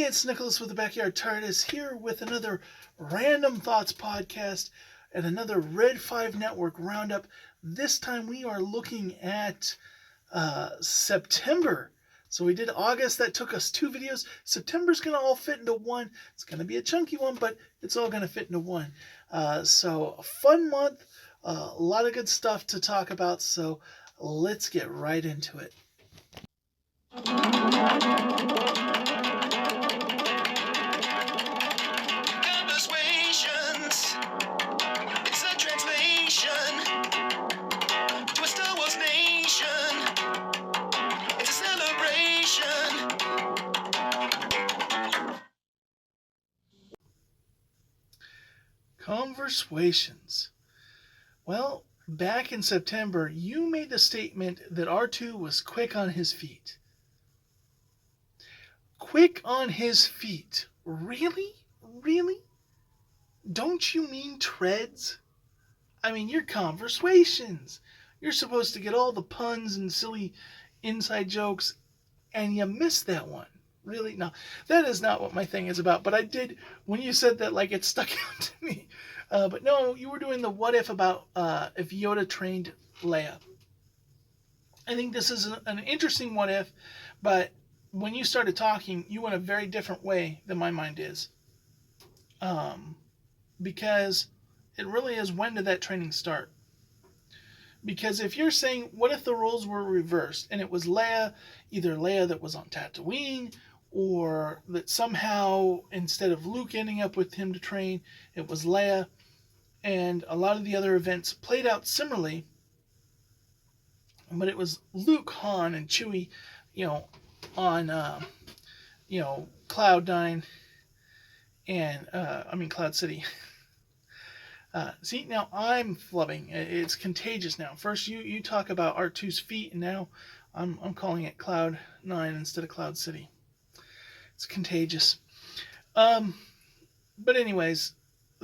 it's Nicholas with the Backyard TARDIS here with another Random Thoughts podcast and another Red 5 Network Roundup. This time we are looking at September. So we did August, that took us 2 videos. September's going to all fit into one. It's going to be a chunky one, but it's all going to fit into one. So a fun month, a lot of good stuff to talk about, so let's get right into it. converSWations. It's a translation to a Star Wars nation. It's a celebration. converSWations. Well, back in September, you made the statement that R2 was quick on his feet. Quick on his feet? Really? Really? Don't you mean treads? I mean, you're converSWations. You're supposed to get all the puns and silly inside jokes, and you missed that one. Really? No, that is not what my thing is about. But I did, when you said that, like, it stuck out to me. But no, you were doing the what if about if Yoda trained Leia. I think this is an interesting what if, but when you started talking, you went a very different way than my mind is. Because it really is, when did that training start? Because if you're saying, what if the roles were reversed and it was Leia, either Leia that was on Tatooine, or that somehow instead of Luke ending up with him to train, it was Leia, and a lot of the other events played out similarly, but it was Luke, Han, and Chewie, on, Cloud9, and, Cloud City. See, now I'm flubbing. It's contagious now. First you talk about R2's feet, and now I'm calling it Cloud 9 instead of Cloud City. It's contagious. But anyways,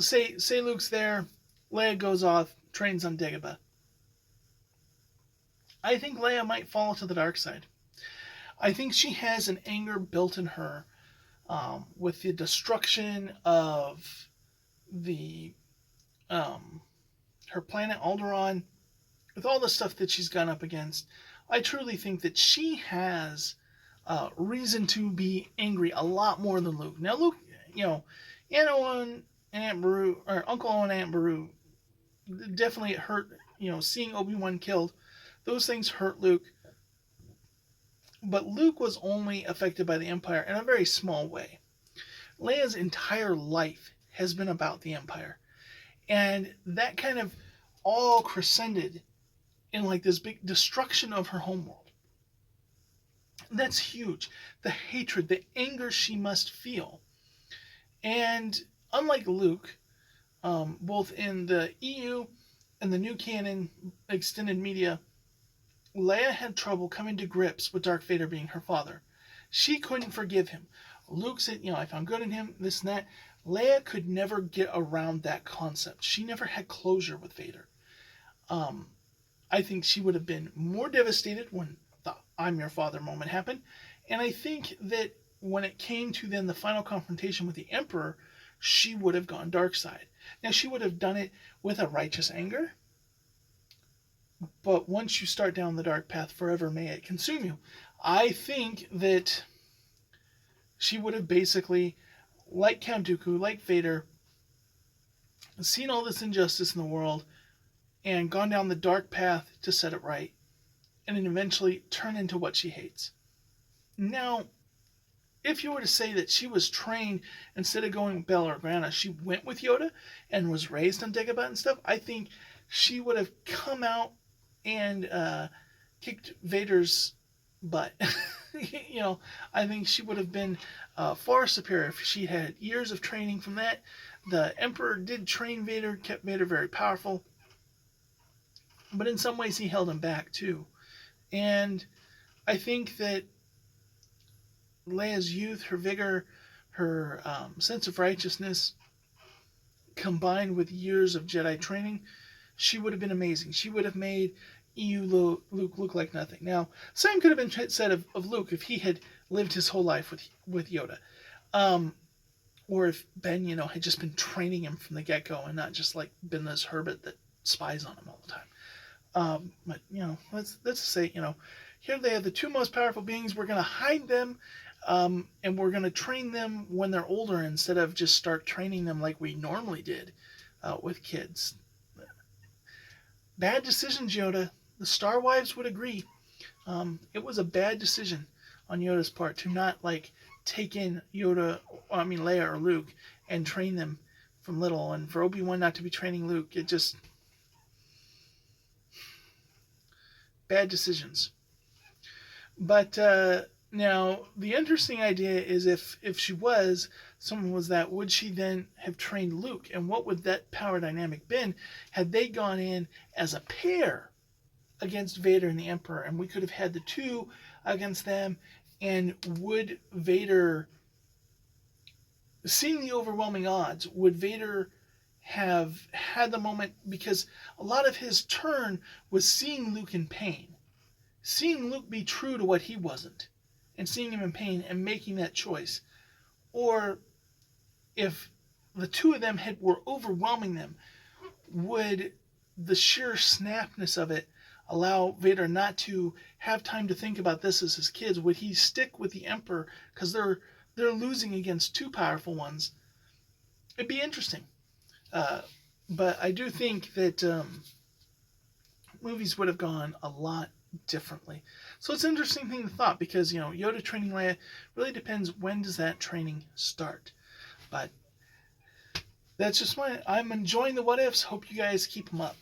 say Luke's there, Leia goes off, trains on Dagobah. I think Leia might fall to the dark side. I think she has an anger built in her with the destruction of the her planet Alderaan, with all the stuff that she's gone up against. I truly think that she has reason to be angry a lot more than Luke. Now Luke, Aunt Owen and Aunt Beru, or Uncle Owen and Aunt Beru, definitely hurt. Seeing Obi-Wan killed, those things hurt Luke. But Luke was only affected by the Empire in a very small way. Leia's entire life has been about the Empire. And that kind of all crescended in like this big destruction of her homeworld. That's huge. The hatred, the anger she must feel. And unlike Luke, both in the EU and the new canon extended media, Leia had trouble coming to grips with Darth Vader being her father. She couldn't forgive him. Luke said, I found good in him, this and that. Leia could never get around that concept. She never had closure with Vader. I think she would have been more devastated when the I'm your father moment happened. And I think that when it came to then the final confrontation with the Emperor, she would have gone dark side. Now, she would have done it with a righteous anger. But once you start down the dark path, forever may it consume you. I think that she would have basically, like Count Dooku, like Vader, seen all this injustice in the world and gone down the dark path to set it right, and then eventually turn into what she hates. Now, if you were to say that she was trained, instead of going with Bail Organa, she went with Yoda and was raised on Dagobah and stuff, I think she would have come out and kicked Vader's butt. I think she would have been far superior if she had years of training from that. The Emperor did train Vader, kept Vader very powerful, but in some ways he held him back too. And I think that Leia's youth, her vigor, her sense of righteousness, combined with years of Jedi training, she would have been amazing. She would have made EU Luke look like nothing. Now, same could have been said of Luke if he had lived his whole life with Yoda. Or if Ben, had just been training him from the get-go and not just like been this hermit that spies on him all the time. But let's say, here they are, the two most powerful beings. We're gonna hide them, and we're gonna train them when they're older instead of just start training them like we normally did with kids. Bad decisions, Yoda. The Star Wives would agree. It was a bad decision on Yoda's part to not take in Leia or Luke and train them from little, and for Obi-Wan not to be training Luke. It just bad decisions. But now the interesting idea is if someone was that, would she then have trained Luke, and what would that power dynamic been had they gone in as a pair against Vader and the Emperor, and we could have had the two against them? And would Vader, seeing the overwhelming odds, would Vader have had the moment, because a lot of his turn was seeing Luke in pain, seeing Luke be true to what he wasn't, and seeing him in pain and making that choice? Or if the two of them were overwhelming them, would the sheer snapness of it allow Vader not to have time to think about this as his kids? Would he stick with the Emperor because they're losing against two powerful ones? It'd be interesting. But I do think that movies would have gone a lot differently. So it's an interesting thing to thought, because Yoda training Leia really depends, when does that training start? But that's just I'm enjoying the what ifs. Hope you guys keep them up.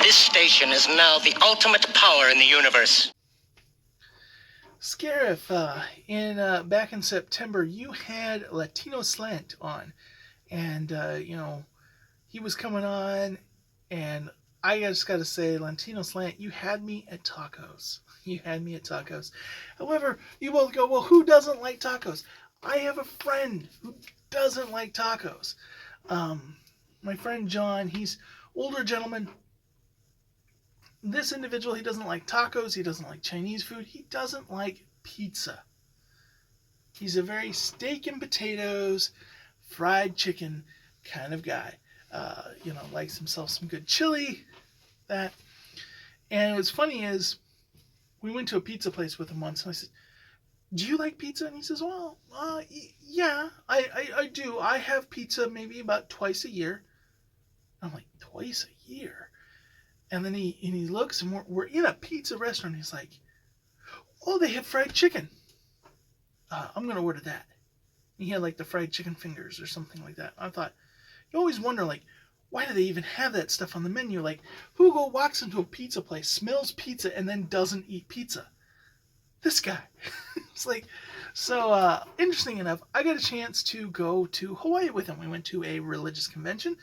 This station is now the ultimate power in the universe. Scarif, back in September, you had Latino Slant on, and he was coming on, and I just got to say, Latino Slant, you had me at tacos. You had me at tacos. However, you both go, well, who doesn't like tacos? I have a friend who doesn't like tacos. My friend John, he's older gentleman. This individual, he doesn't like tacos, he doesn't like Chinese food, he doesn't like pizza. He's a very steak and potatoes, fried chicken kind of guy. Likes himself some good chili, that. And what's funny is, we went to a pizza place with him once, and I said, do you like pizza? And he says, well, yeah, I do. I have pizza maybe about twice a year. I'm like, twice a year? And then he looks, and we're in a pizza restaurant. He's like, oh, they have fried chicken. I'm going to order that. And he had the fried chicken fingers or something like that. I thought, you always wonder, why do they even have that stuff on the menu? Who walks into a pizza place, smells pizza, and then doesn't eat pizza? This guy. It's so interesting enough, I got a chance to go to Hawaii with him. We went to a religious convention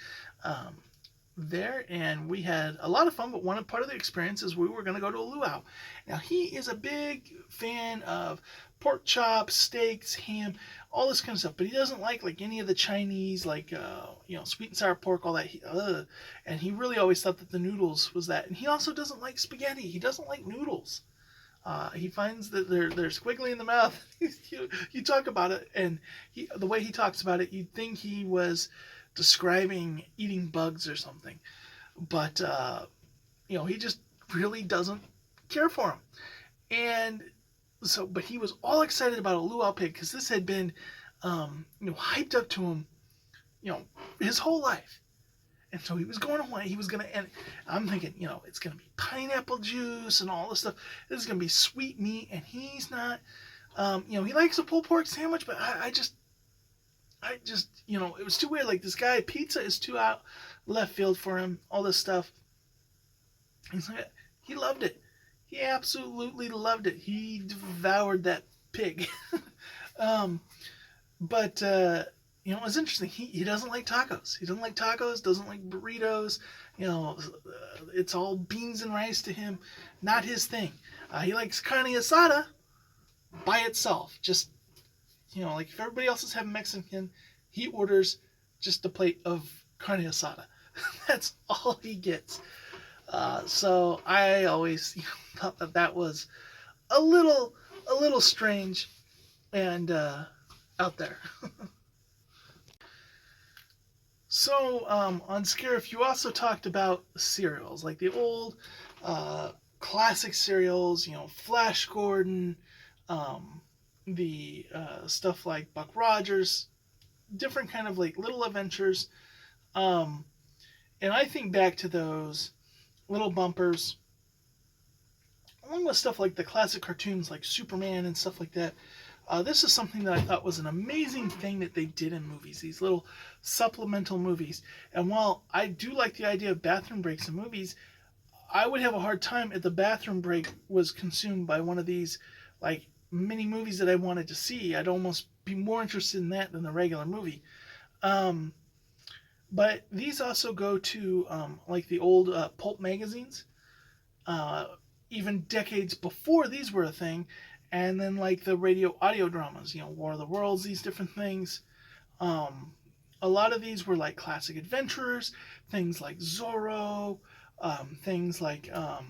there, and we had a lot of fun, but one part of the experience is we were going to go to a luau. Now, he is a big fan of pork chops, steaks, ham, all this kind of stuff, but he doesn't like any of the Chinese, sweet and sour pork, all that. And he really always thought that the noodles was that. And he also doesn't like spaghetti. He doesn't like noodles. He finds that they're squiggly in the mouth. You talk about it, and the way he talks about it, you'd think he was describing eating bugs or something, but he just really doesn't care for him. And so, but he was all excited about a luau pig, because this had been hyped up to him his whole life. And so he was going away. He was gonna, and I'm thinking, it's gonna be pineapple juice and all this stuff. This is gonna be sweet meat, and he's not. He likes a pulled pork sandwich, but I just, it was too weird. This guy, pizza is too out left field for him. All this stuff. He loved it. He absolutely loved it. He devoured that pig. But it's interesting. He doesn't like tacos. He doesn't like tacos, doesn't like burritos. It's all beans and rice to him. Not his thing. He likes carne asada by itself. Just, like if everybody else is having Mexican, he orders just a plate of carne asada. That's all he gets. So I always thought that was a little strange and out there. So on Scarif, you also talked about cereals, like the old classic cereals, Flash Gordon, the stuff like Buck Rogers, different kind of like little adventures. And I think back to those little bumpers, along with stuff like the classic cartoons like Superman and stuff like that. This is something that I thought was an amazing thing that they did in movies, these little supplemental movies. And while I do like the idea of bathroom breaks in movies, I would have a hard time if the bathroom break was consumed by one of these like mini movies that I wanted to see. I'd almost be more interested in that than the regular movie. But these also go to like the old pulp magazines, even decades before these were a thing. And then like the radio audio dramas, War of the Worlds, these different things. A lot of these were like classic adventurers, things like Zorro, things like all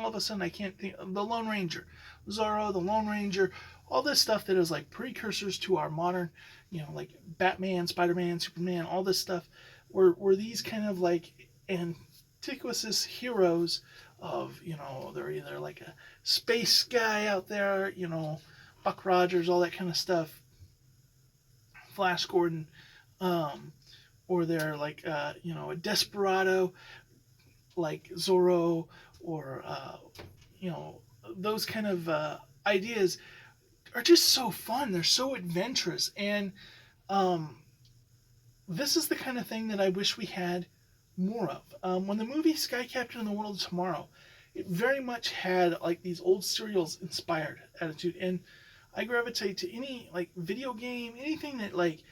of a sudden I can't think, the Lone Ranger, Zorro, the Lone Ranger, all this stuff that is like precursors to our modern, like Batman, Spider-Man, Superman, all this stuff were these kind of like antiquous heroes of, they're either like a space guy out there, Buck Rogers, all that kind of stuff, Flash Gordon, or they're like, a desperado like Zorro, or, those kind of ideas are just so fun. They're so adventurous. And this is the kind of thing that I wish we had more of. When the movie Sky Captain and the World of Tomorrow, it very much had like these old serials inspired attitude, and I gravitate to any like video game, anything that like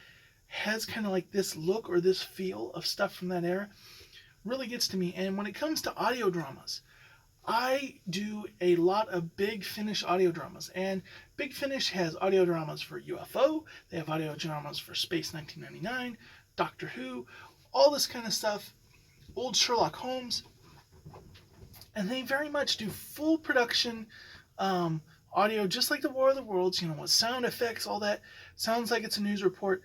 has kind of like this look or this feel of stuff from that era really gets to me. And when it comes to audio dramas, I do a lot of Big Finish audio dramas, and Big Finish has audio dramas for UFO, they have audio dramas for Space 1999, Doctor Who, all this kind of stuff, old Sherlock Holmes, and they very much do full production audio, just like the War of the Worlds, with sound effects, all that. Sounds like it's a news report.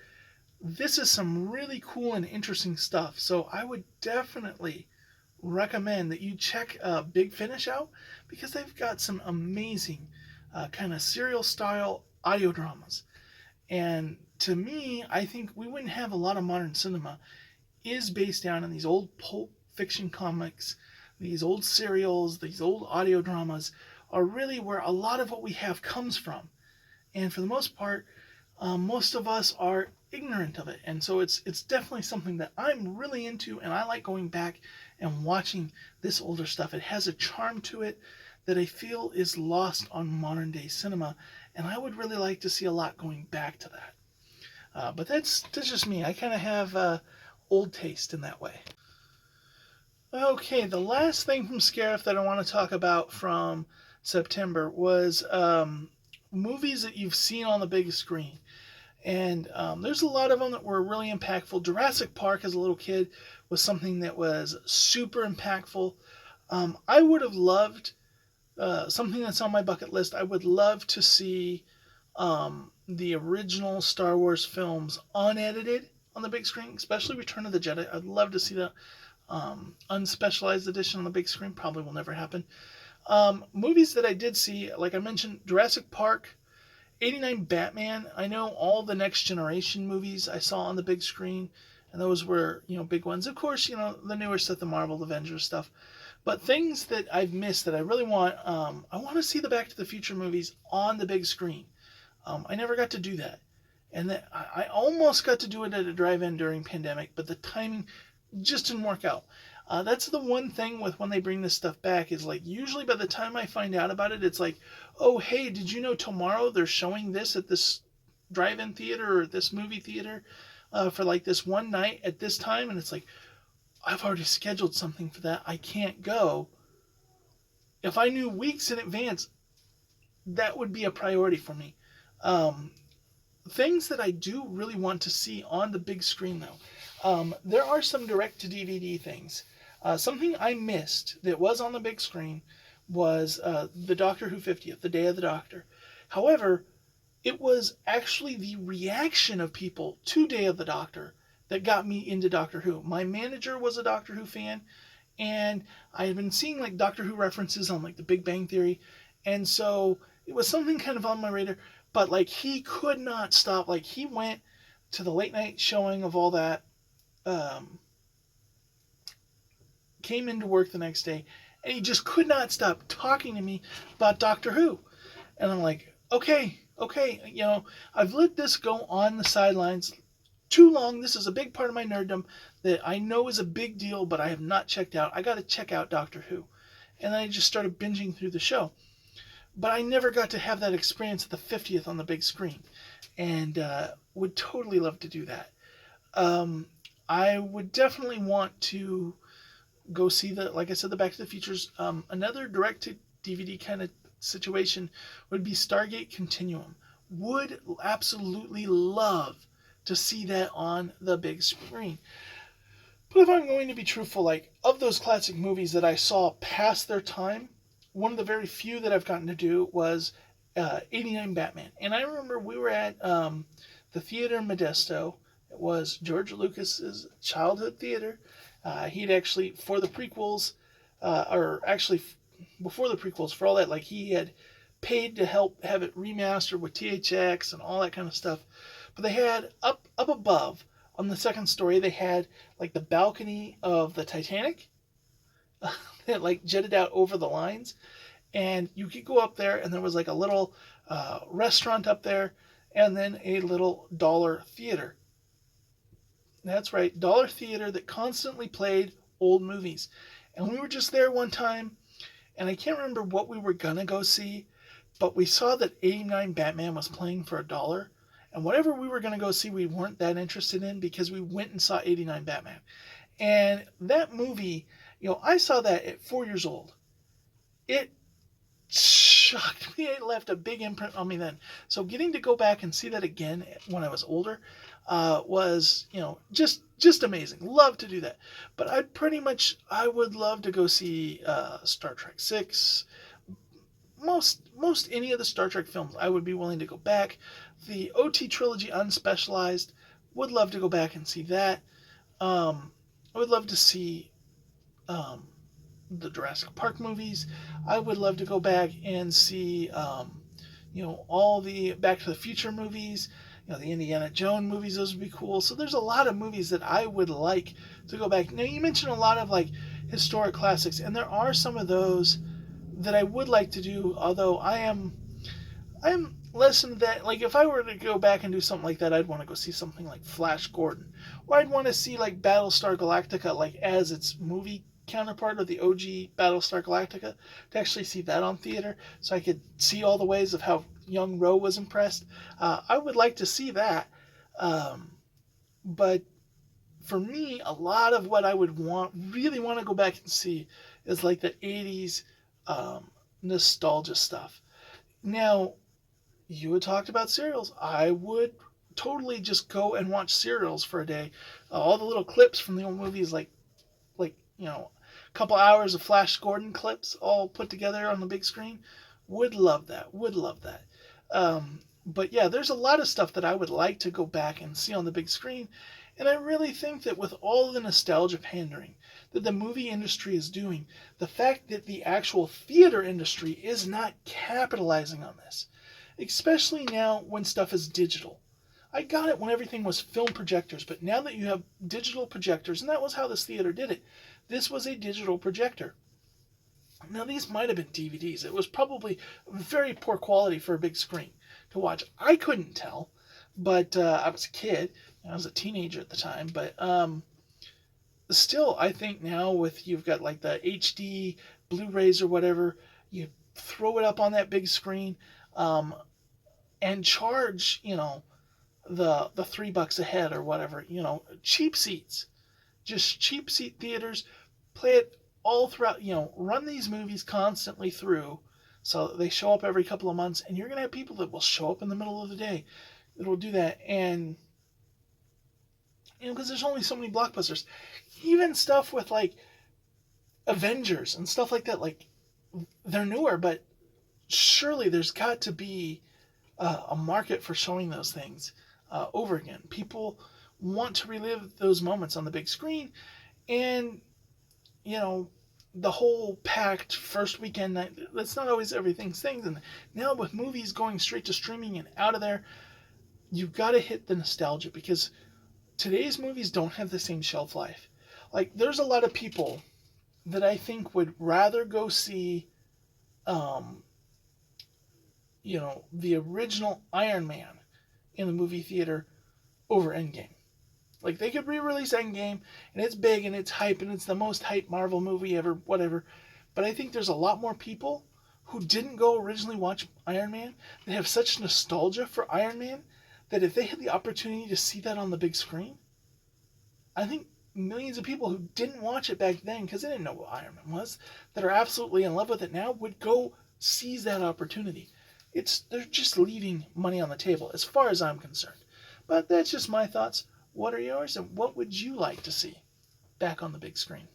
This is some really cool and interesting stuff, so I would definitely recommend that you check Big Finish out, because they've got some amazing kind of serial style audio dramas. And to me, I think we wouldn't have a lot of modern cinema is based down on these old pulp fiction comics, these old serials, these old audio dramas are really where a lot of what we have comes from. And for the most part, most of us are ignorant of it. And so it's definitely something that I'm really into, and I like going back and watching this older stuff. It has a charm to it that I feel is lost on modern day cinema, and I would really like to see a lot going back to that. But that's just me. I kind of have old taste in that way. Okay, the last thing from Scarif that I want to talk about from September was movies that you've seen on the big screen. And there's a lot of them that were really impactful. Jurassic Park as a little kid was something that was super impactful. I would have loved something that's on my bucket list. I would love to see the original Star Wars films unedited on the big screen, especially Return of the Jedi. I'd love to see that unspecialized edition on the big screen. Probably will never happen. Movies that I did see, like I mentioned, Jurassic Park, 89 Batman. I know all the Next Generation movies I saw on the big screen, and those were, big ones. Of course, the newer stuff, the Marvel Avengers stuff. But things that I've missed that I really want, I want to see the Back to the Future movies on the big screen. I never got to do that. And I almost got to do it at a drive-in during pandemic, but the timing just didn't work out. That's the one thing with when they bring this stuff back is like usually by the time I find out about it, it's like, oh, hey, did you know tomorrow they're showing this at this drive-in theater or this movie theater for like this one night at this time, and it's like, I've already scheduled something for that. I can't go. If I knew weeks in advance, that would be a priority for me. Um, Things that I do really want to see on the big screen, though, there are some direct-to-DVD things. Something I missed that was on the big screen was the Doctor Who 50th, the Day of the Doctor. However, it was actually the reaction of people to Day of the Doctor that got me into Doctor Who. My manager was a Doctor Who fan, and I had been seeing like Doctor Who references on like The Big Bang Theory, and so it was something kind of on my radar. But like he could not stop. Like he went to the late night showing of all that, um, came into work the next day, and he just could not stop talking to me about Doctor Who. And I'm like, okay, I've let this go on the sidelines too long. This is a big part of my nerddom that I know is a big deal, but I have not checked out. I got to check out Doctor Who. And then I just started binging through the show. But I never got to have that experience at the 50th on the big screen. And would totally love to do that. I would definitely want to go see like I said, the Back to the Futures. Another direct-to-DVD kind of situation would be Stargate Continuum. Would absolutely love to see that on the big screen. But if I'm going to be truthful, like, of those classic movies that I saw past their time, one of the very few that I've gotten to do was 89 Batman. And I remember we were at the theater in Modesto. It was George Lucas's childhood theater. He'd actually, for the prequels, or actually before the prequels, for all that, like, he had paid to help have it remastered with THX and all that kind of stuff. But they had up above on the second story, they had like the balcony of the Titanic that like jetted out over the lines, and you could go up there, and there was like a little restaurant up there, and then a little dollar theater. That's right, dollar theater that constantly played old movies. And we were just there one time, and I can't remember what we were gonna go see, but we saw that 89 Batman was playing for $1. And whatever we were going to go see, we weren't that interested in, because we went and saw 89 Batman. And that movie, I saw that at 4 years old. It shocked me. It left a big imprint on me then. So getting to go back and see that again when I was older was, just amazing. Love to do that. But I would love to go see Star Trek 6. Most any of the Star Trek films, I would be willing to go back. The OT trilogy Unspecialized, would love to go back and see that. I would love to see the Jurassic Park movies. I would love to go back and see all the Back to the Future movies. The Indiana Jones movies, those would be cool. So there's a lot of movies that I would like to go back. Now, you mentioned a lot of like historic classics, and there are some of those that I would like to do, although I am less than that. Like, if I were to go back and do something like that, I'd want to go see something like Flash Gordon, or I'd want to see like Battlestar Galactica, like as its movie counterpart of the OG Battlestar Galactica, to actually see that on theater, so I could see all the ways of how young Ro was impressed. I would like to see that, but for me, a lot of what I would really want to go back and see is like the 80s nostalgia stuff. Now, you had talked about serials. I would totally just go and watch serials for a day. All the little clips from the old movies, like a couple hours of Flash Gordon clips all put together on the big screen. Would love that. But yeah, there's a lot of stuff that I would like to go back and see on the big screen. And I really think that with all the nostalgia pandering that the movie industry is doing, the fact that the actual theater industry is not capitalizing on this, especially now when stuff is digital. I got it when everything was film projectors, but now that you have digital projectors, and that was how this theater did it, this was a digital projector. Now, these might have been DVDs. It was probably very poor quality for a big screen to watch. I couldn't tell, but I was a kid. I was a teenager at the time, but still, I think now you've got like the HD Blu-rays or whatever, you throw it up on that big screen and charge, the $3 a head or whatever, cheap seats, just cheap seat theaters, play it all throughout, run these movies constantly through, so they show up every couple of months, and you're going to have people that will show up in the middle of the day that will do that. And because there's only so many blockbusters, even stuff with like Avengers and stuff like that, like they're newer, but surely there's got to be a market for showing those things over again. People want to relive those moments on the big screen, and the whole packed first weekend night, that's not always everything's things. And now with movies going straight to streaming and out of there, you've got to hit the nostalgia, because today's movies don't have the same shelf life. Like, there's a lot of people that I think would rather go see the original Iron Man in the movie theater over Endgame. Like, they could re-release Endgame, and it's big, and it's hype, and it's the most hype Marvel movie ever, whatever. But I think there's a lot more people who didn't go originally watch Iron Man that have such nostalgia for Iron Man that if they had the opportunity to see that on the big screen, I think millions of people who didn't watch it back then because they didn't know what Iron Man was, that are absolutely in love with it now, would go seize that opportunity. They're just leaving money on the table, as far as I'm concerned. But that's just my thoughts. What are yours, and what would you like to see back on the big screen?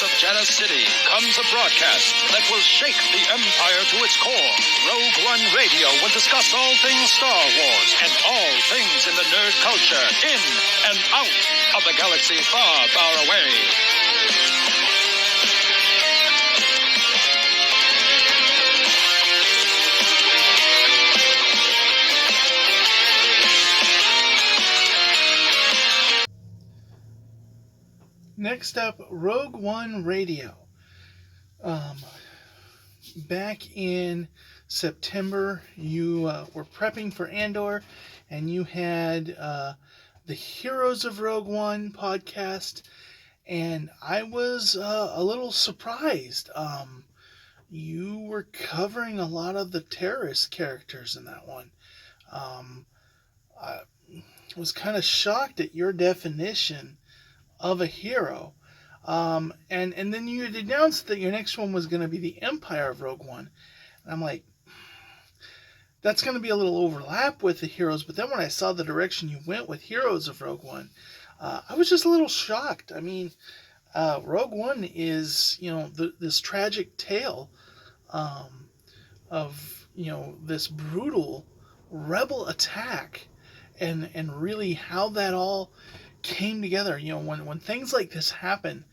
Of Janus City comes a broadcast that will shake the Empire to its core. Rouge One Radio will discuss all things Star Wars and all things in the nerd culture, in and out of the galaxy far, far away. Next up, Rouge One Radio. Back in September, you were prepping for Andor, and you had the Heroes of Rouge One podcast, and I was a little surprised. You were covering a lot of the terrorist characters in that one. I was kind of shocked at your definition of a hero. And then you had announced that your next one was going to be the Empire of Rouge One. And I'm like, that's going to be a little overlap with the heroes. But then when I saw the direction you went with Heroes of Rouge One, I was just a little shocked. I mean, Rouge One is, this tragic tale of, this brutal rebel attack, and really how that all came together. When things like this happen,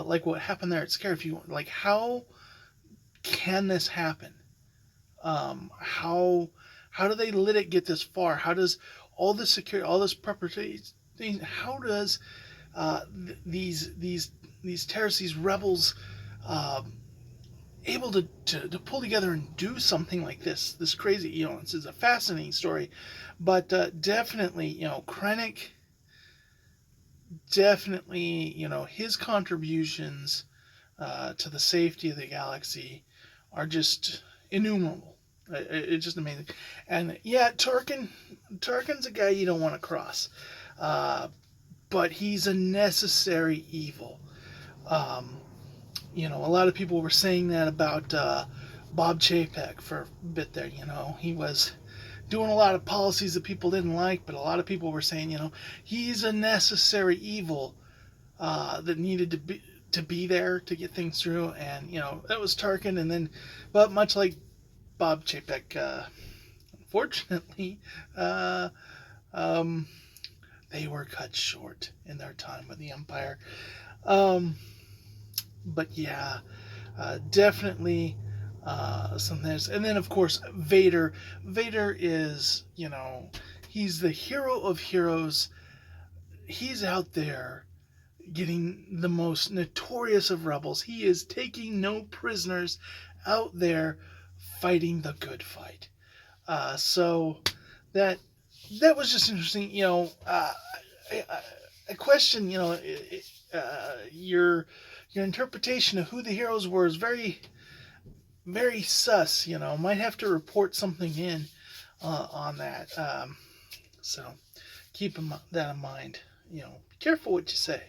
like what happened there at Scarif, like, how can this happen? How do they let it get this far? How does all this security, all this preparation, how does these terrorists, these rebels, able to pull together and do something like this crazy? This is a fascinating story, but definitely, Krennic, definitely, his contributions to the safety of the galaxy are just innumerable. It's just amazing. And yeah, Tarkin's a guy you don't want to cross, but he's a necessary evil. A lot of people were saying that about Bob Chapek for a bit there. He was doing a lot of policies that people didn't like, but a lot of people were saying, he's a necessary evil that needed to be there to get things through. And that was Tarkin. And then, but much like Bob Chapek, unfortunately, they were cut short in their time with the Empire. But yeah, definitely something else. And then, of course, Vader. Vader is, he's the hero of heroes. He's out there getting the most notorious of rebels. He is taking no prisoners, out there fighting the good fight. So that was just interesting. I question, your interpretation of who the heroes were is very, very sus. Might have to report something in on that. So keep that in mind. Be careful what you say.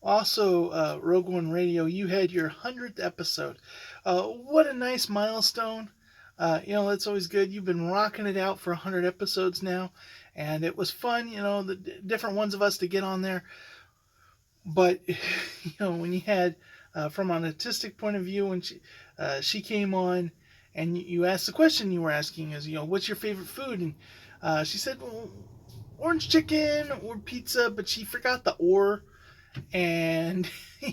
Also, Rogue One Radio, you had your 100th episode. What a nice milestone. That's always good. You've been rocking it out for 100 episodes now, and it was fun, the different ones of us to get on there. But, when you had, from an autistic point of view, when she came on, and you asked the question you were asking is, what's your favorite food? And she said, well, orange chicken or pizza, but she forgot the or. And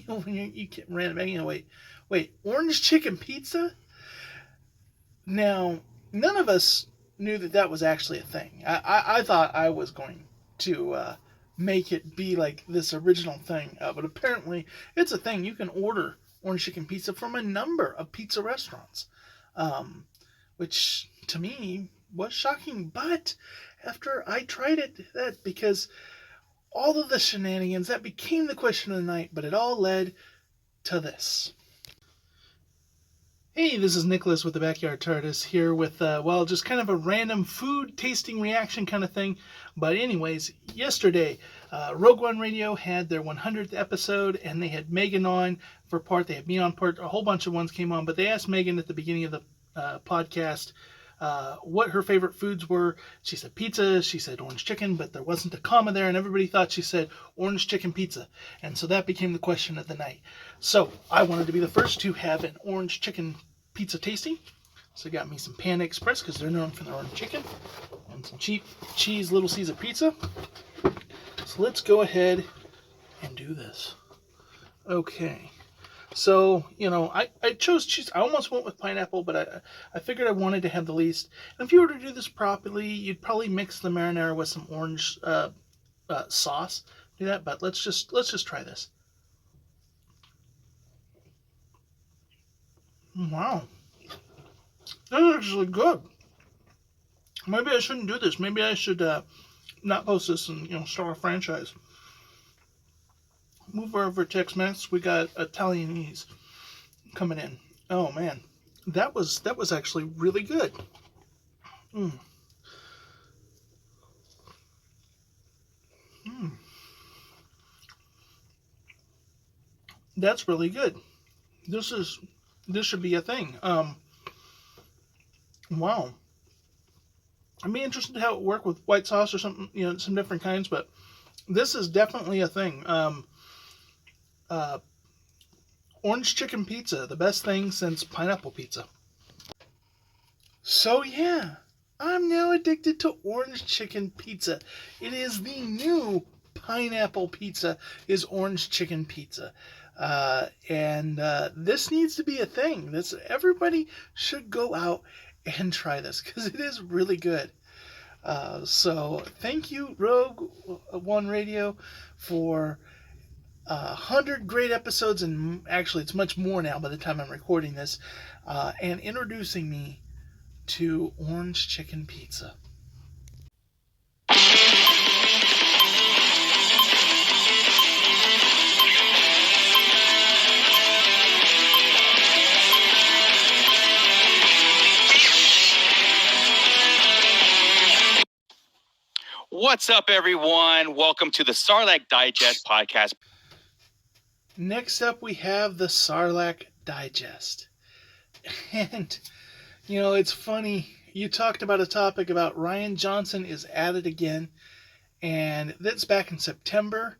when you ran it back, wait, orange chicken pizza? Now, none of us knew that was actually a thing. I thought I was going to make it be like this original thing, but apparently it's a thing. You can order orange chicken pizza from a number of pizza restaurants, which to me was shocking. But after I tried it, because all of the shenanigans, that became the question of the night, but it all led to this. Hey, this is Nicholas with the Backyard TARDIS here with, just kind of a random food tasting reaction kind of thing. But anyways, yesterday, Rogue One Radio had their 100th episode, and they had Megan on for part. They had me on part. A whole bunch of ones came on, but they asked Megan at the beginning of the podcast what her favorite foods were. She said pizza, she said orange chicken, but there wasn't a comma there, and everybody thought she said orange chicken pizza. And so that became the question of the night. So I wanted to be the first to have an orange chicken pizza tasting. So I got me some Panda Express, because they're known for their orange chicken, and some cheap cheese Little Caesar pizza. So let's go ahead and do this. Okay. So, I chose cheese. I almost went with pineapple, but I figured I wanted to have the least. And if you were to do this properly, you'd probably mix the marinara with some orange sauce. Do that, but let's just try this. Wow. That's actually good. Maybe I shouldn't do this. Maybe I should not post this and, start a franchise. Move over to Tex-Mex. We got Italianese coming in. Oh man, that was actually really good. That's really good. This should be a thing. Wow. I'd be interested to how it work with white sauce or something. Some different kinds, but this is definitely a thing. Orange chicken pizza, the best thing since pineapple pizza. So yeah, I'm now addicted to orange chicken pizza. It is the new pineapple pizza, is orange chicken pizza. And this needs to be a thing. Everybody should go out and try this, because it is really good. So thank you, Rogue One Radio, for 100 great episodes, and actually it's much more now by the time I'm recording this, and introducing me to orange chicken pizza. What's up, everyone? Welcome to the Sarlac Digest podcast. Next up, we have the Sarlac Digest. And, it's funny. You talked about a topic about Rian Johnson is at it again. And that's back in September.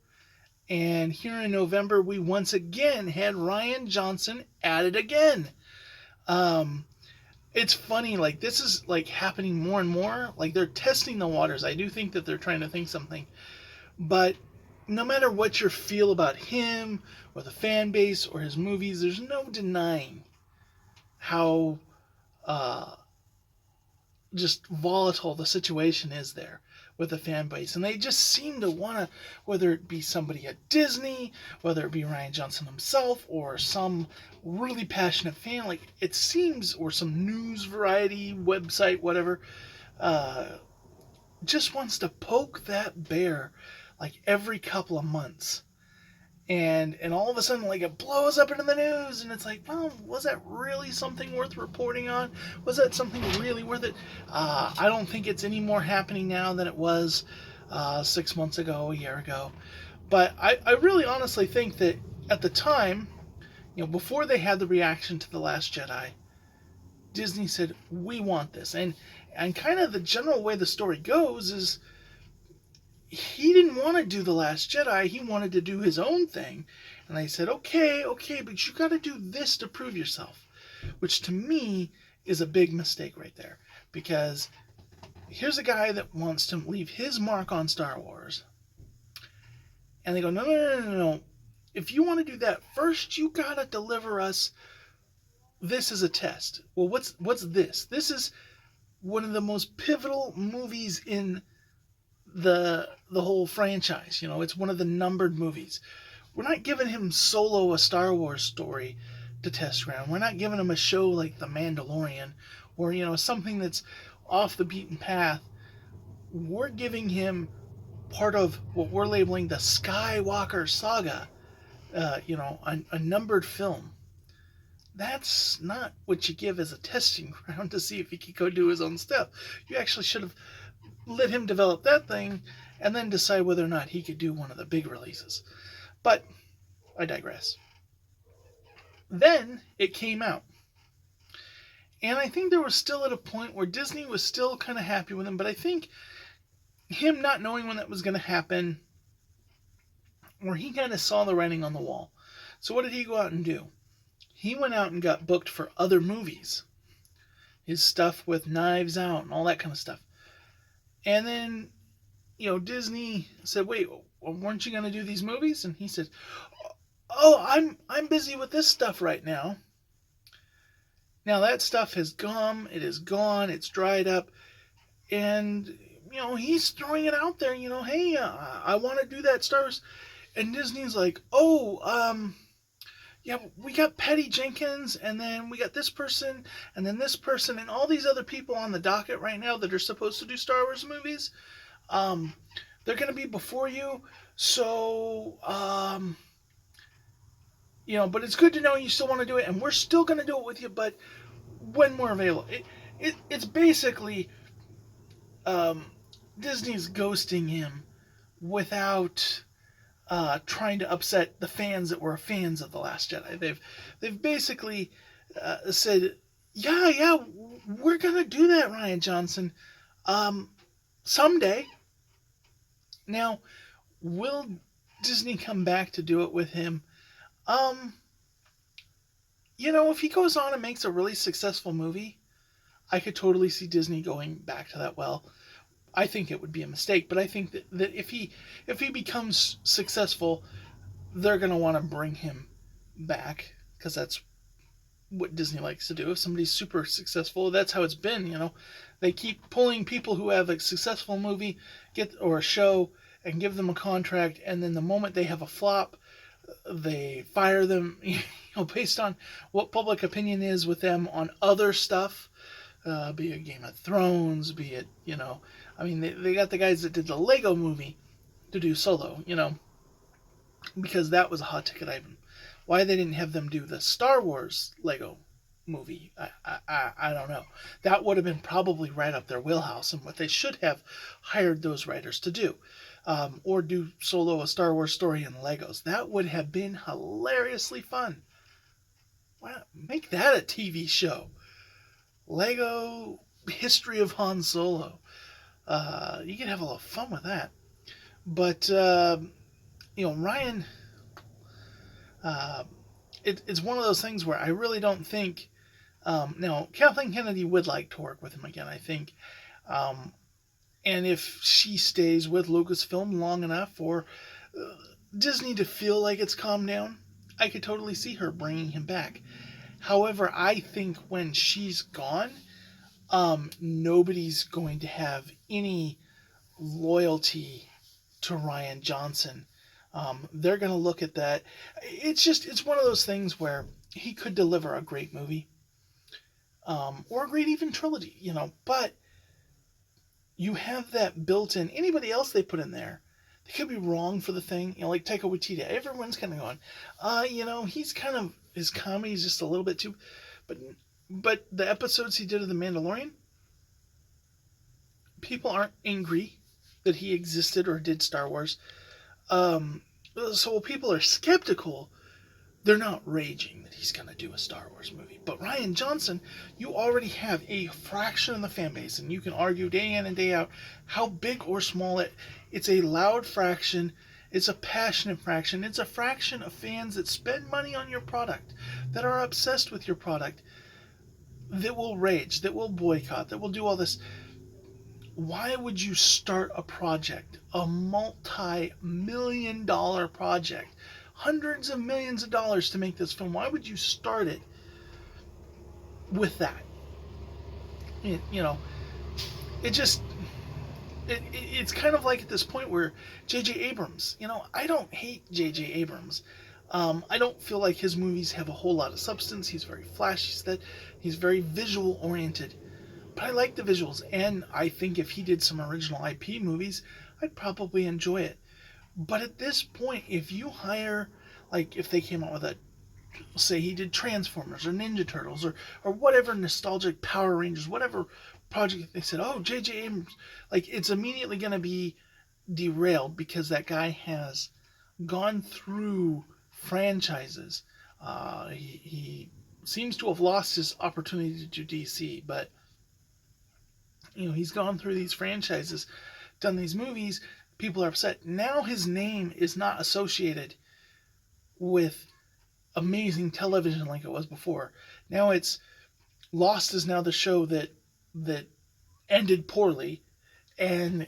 And here in November, we once again had Rian Johnson at it again. It's funny, this is, happening more and more. They're testing the waters. I do think that they're trying to think something. But no matter what your feel about him, or the fan base, or his movies, there's no denying how just volatile the situation is there with the fan base. And they just seem to want to, whether it be somebody at Disney, whether it be Rian Johnson himself, or some really passionate fan, it seems, or some news variety website, whatever, just wants to poke that bear like every couple of months. And all of a sudden, like, it blows up into the news, and it's like, well, was that really something worth reporting on? Was that something really worth it? I don't think it's any more happening now than it was 6 months ago, a year ago. But I really honestly think that at the time, before they had the reaction to The Last Jedi, Disney said, we want this. And kind of the general way the story goes is, he didn't want to do The Last Jedi. He wanted to do his own thing. And I said, okay, but you got to do this to prove yourself. Which to me is a big mistake right there. Because here's a guy that wants to leave his mark on Star Wars. And they go, no. If you want to do that, first you got to deliver us this as a test. Well, what's this? This is one of the most pivotal movies in the whole franchise. It's one of the numbered movies. We're not giving him Solo, a Star Wars story to test ground. We're not giving him a show like The Mandalorian, or something that's off the beaten path. We're giving him part of what we're labeling the Skywalker saga, a numbered film. That's not what you give as a testing ground to see if he could go do his own stuff. You actually should have let him develop that thing and then decide whether or not he could do one of the big releases. But I digress. Then it came out. And I think there was still at a point where Disney was still kind of happy with him, but I think him not knowing when that was going to happen, or he kind of saw the writing on the wall. So what did he go out and do? He went out and got booked for other movies. His stuff with Knives Out and all that kind of stuff. And then, Disney said, wait, weren't you going to do these movies? And he said, oh, I'm busy with this stuff right now. Now that stuff has gone, it is gone, it's dried up. And, he's throwing it out there, hey, I want to do that Star Wars. And Disney's like, yeah, we got Patty Jenkins, and then we got this person, and then this person, and all these other people on the docket right now that are supposed to do Star Wars movies. They're going to be before you, so, but it's good to know you still want to do it, and we're still going to do it with you, but when we're available. It's basically Disney's ghosting him without trying to upset the fans that were fans of The Last Jedi. They've basically said, yeah, we're gonna do that, Rian Johnson, someday. Now, will Disney come back to do it with him? If he goes on and makes a really successful movie, I could totally see Disney going back to that well. I think it would be a mistake, but I think that if he becomes successful, they're going to want to bring him back, because that's what Disney likes to do. If somebody's super successful, that's how it's been, They keep pulling people who have a successful movie or a show and give them a contract, and then the moment they have a flop, they fire them, based on what public opinion is with them on other stuff, be it Game of Thrones, be it, they got the guys that did the Lego movie to do Solo, because that was a hot ticket item. Why they didn't have them do the Star Wars Lego movie, I don't know. That would have been probably right up their wheelhouse and what they should have hired those writers to do. Or do Solo, a Star Wars story in Legos. That would have been hilariously fun. Why not make that a TV show? Lego History of Han Solo. You can have a lot of fun with that. But, Ryan, it's one of those things where I really don't think, now, Kathleen Kennedy would like to work with him again, I think. And if she stays with Lucasfilm long enough for Disney to feel like it's calmed down, I could totally see her bringing him back. However, I think when she's gone, nobody's going to have any loyalty to Rian Johnson. They're going to look at that. It's one of those things where he could deliver a great movie, or a great even trilogy, but you have that built in. Anybody else they put in there, they could be wrong for the thing. Like Taika Waititi, everyone's kind of going, he's kind of, his comedy is just a little bit too, but the episodes he did of The Mandalorian, people aren't angry that he existed or did Star Wars. So while people are skeptical, they're not raging that he's going to do a Star Wars movie. But Rian Johnson, you already have a fraction of the fan base, and you can argue day in and day out how big or small it's a loud fraction, it's a passionate fraction, it's a fraction of fans that spend money on your product, that are obsessed with your product, that will rage, that will boycott, that will do all this. Why would you start a project, a multi-million-dollar project, hundreds of millions of dollars to make this film? Why would you start it with that? It's kind of like at this point where J.J. Abrams, I don't hate J.J. Abrams. I don't feel like his movies have a whole lot of substance. He's very flashy, he's very visual oriented. But I like the visuals, and I think if he did some original IP movies, I'd probably enjoy it. But at this point, if you hire, like if they came out with say he did Transformers or Ninja Turtles or whatever nostalgic Power Rangers, whatever project, they said, oh, J.J. Abrams, like it's immediately going to be derailed because that guy has gone through franchises. He seems to have lost his opportunity to do DC, but he's gone through these franchises, done these movies, people are upset. Now his name is not associated with amazing television like it was before. Now it's Lost is now the show that ended poorly, and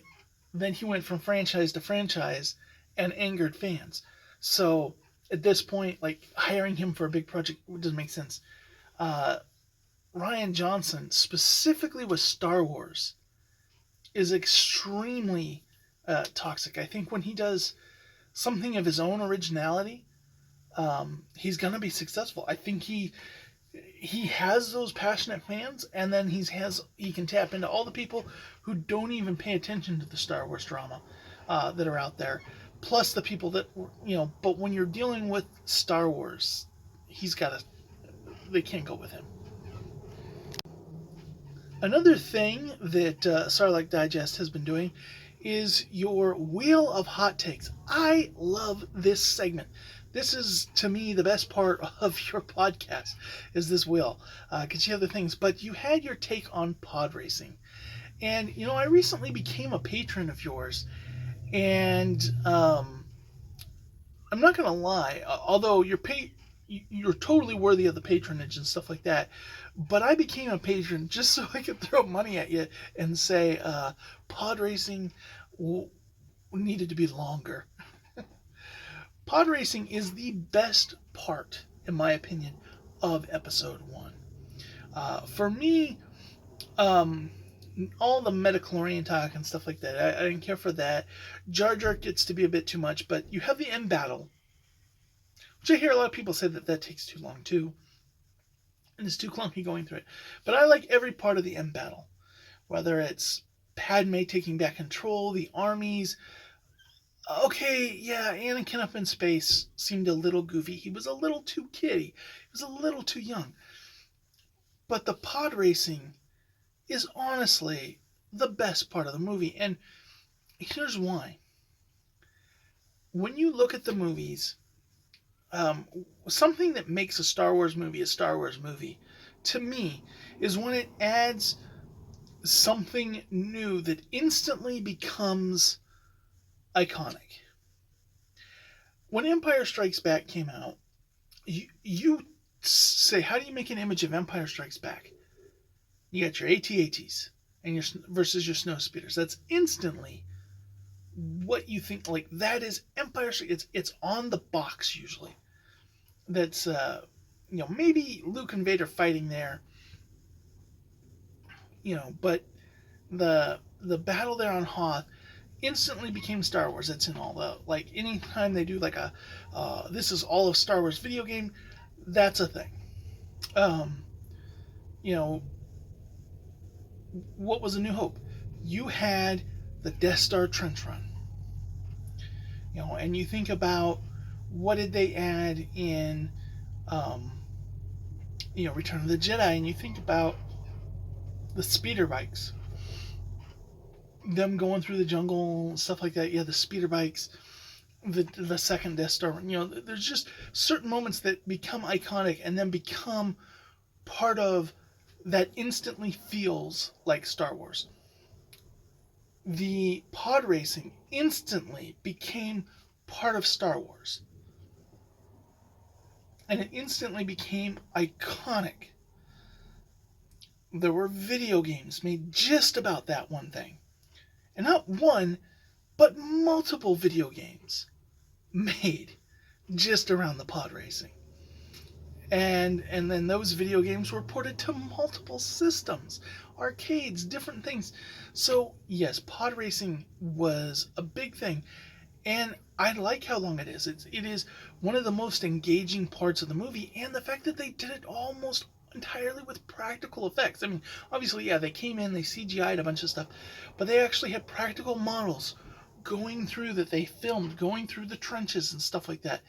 then he went from franchise to franchise and angered fans. So at this point, like hiring him for a big project doesn't make sense. Rian Johnson, specifically with Star Wars, is extremely toxic. I think when he does something of his own originality, he's going to be successful. I think he has those passionate fans, and then he can tap into all the people who don't even pay attention to the Star Wars drama that are out there, plus the people that, but when you're dealing with Star Wars, they can't go with him. Another thing that Sarlac Digest has been doing is your Wheel of Hot Takes. I love this segment. This is, to me, the best part of your podcast, is this wheel. Because you have the things, but you had your take on pod racing. And, I recently became a patron of yours. And I'm not going to lie, although you're totally worthy of the patronage and stuff like that. But I became a patron just so I could throw money at you and say pod racing needed to be longer. Pod racing is the best part, in my opinion, of episode 1. For me, all the midichlorian talk and stuff like that, I didn't care for that. Jar Jar gets to be a bit too much, but you have the end battle, which I hear a lot of people say that takes too long too. And it's too clunky going through it. But I like every part of the end battle. Whether it's Padme taking back control, the armies. Okay, yeah, Anakin up in space seemed a little goofy. He was a little too kiddie. He was a little too young. But the pod racing is honestly the best part of the movie. And here's why. When you look at the movies, something that makes a Star Wars movie a Star Wars movie, to me, is when it adds something new that instantly becomes iconic. When Empire Strikes Back came out, you say, how do you make an image of Empire Strikes Back? You got your AT-ATs and versus your snow speeders. That's instantly what you think, like, that is Empire Strikes. It's on the box usually. That's maybe Luke and Vader fighting there, but the battle there on Hoth instantly became Star Wars. It's in all the, like, anytime they do like a this is all of Star Wars video game, that's a thing. What was A New Hope? you had the Death Star trench run. And you think about what did they add in, Return of the Jedi, and you think about the speeder bikes, them going through the jungle, stuff like that. Yeah, the speeder bikes, the second Death Star. There's just certain moments that become iconic and then become part of that instantly feels like Star Wars. The pod racing instantly became part of Star Wars. And it instantly became iconic. There were video games made just about that one thing. And not one, but multiple video games made just around the pod racing. And then those video games were ported to multiple systems, arcades, different things. So yes, pod racing was a big thing. And I like how long it is. It is one of the most engaging parts of the movie, and the fact that they did it almost entirely with practical effects. I mean, obviously, yeah, they came in, they CGI'd a bunch of stuff, but they actually had practical models going through that they filmed, going through the trenches and stuff like that.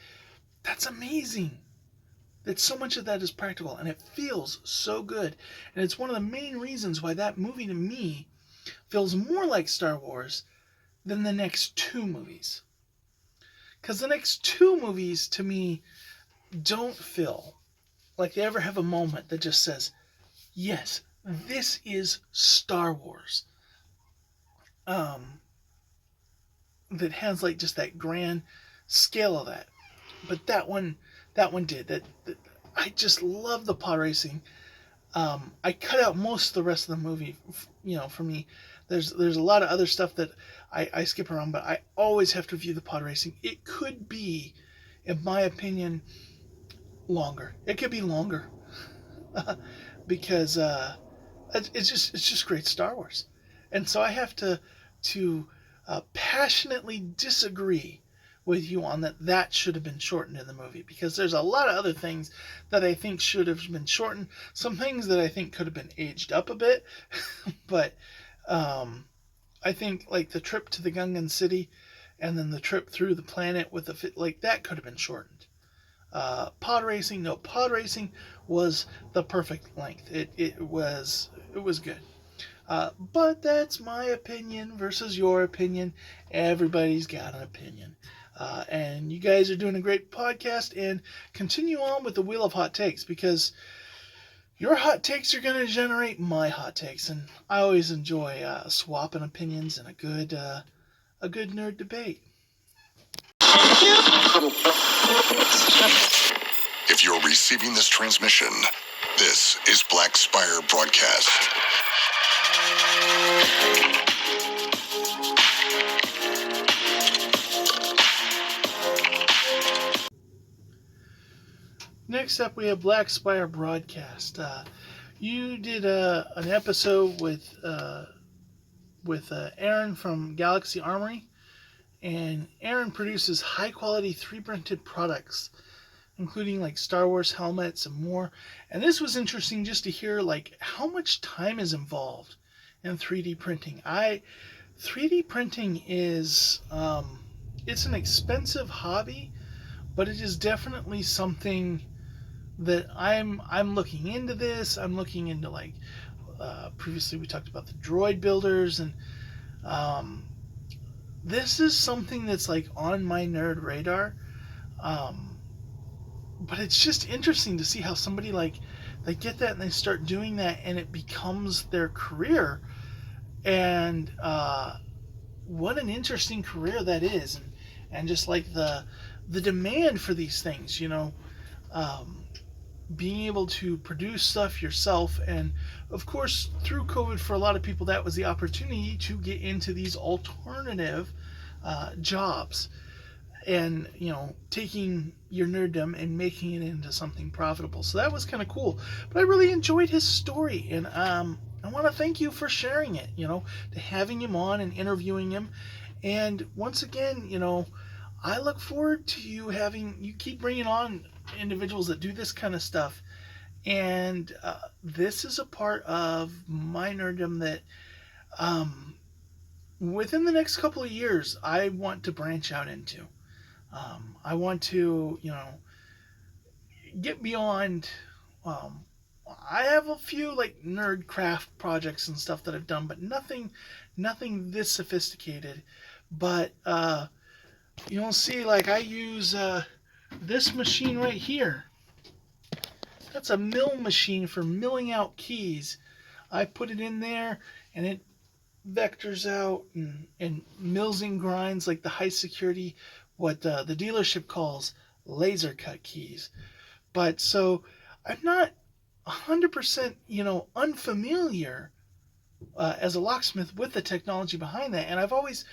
That's amazing. That so much of that is practical, and it feels so good. And it's one of the main reasons why that movie, to me, feels more like Star Wars than the next two movies. Because the next two movies, to me, don't feel like they ever have a moment that just says, yes, this is Star Wars. That has like just that grand scale of that. But that one did. That I just love the pod racing. I cut out most of the rest of the movie, for me. There's a lot of other stuff that I skip around, but I always have to view the pod racing. It could be, in my opinion, longer. It could be longer because it's just great Star Wars, and so I have to passionately disagree with you on that should have been shortened in the movie, because there's a lot of other things that I think should have been shortened. Some things that I think could have been aged up a bit, but I think like the trip to the Gungan City and then the trip through the planet with that could have been shortened. Pod racing was the perfect length. It was good. But that's my opinion versus your opinion. Everybody's got an opinion. And you guys are doing a great podcast, and continue on with the Wheel of Hot Takes, because your hot takes are going to generate my hot takes, and I always enjoy swapping opinions and a good nerd debate. If you're receiving this transmission, this is Black Spire Broadcast. Next up, we have Black Spire Broadcast. You did an episode with Aaron from Galactic Armory, and Aaron produces high-quality 3D-printed products, including like Star Wars helmets and more. And this was interesting just to hear like how much time is involved in 3D printing. 3D printing is it's an expensive hobby, but it is definitely something that I'm looking into this. I'm looking into like previously we talked about the droid builders, and this is something that's like on my nerd radar. But it's just interesting to see how somebody like they get that and they start doing that and it becomes their career. And what an interesting career that is, and just like the demand for these things, being able to produce stuff yourself. And of course, through COVID, for a lot of people, that was the opportunity to get into these alternative jobs, and taking your nerddom and making it into something profitable. So that was kind of cool. But I really enjoyed his story, and I want to thank you for sharing it, to having him on and interviewing him. And once again, I look forward to you keep bringing on individuals that do this kind of stuff. And this is a part of my nerddom that within the next couple of years, I want to branch out into. I want to, get beyond. I have a few like nerd craft projects and stuff that I've done, but nothing this sophisticated. But you'll see, like I use this machine right here. That's a mill machine for milling out keys. I put it in there, and it vectors out and mills and grinds like the high security, what the dealership calls laser cut keys. But so I'm not 100% unfamiliar as a locksmith with the technology behind that, and I've always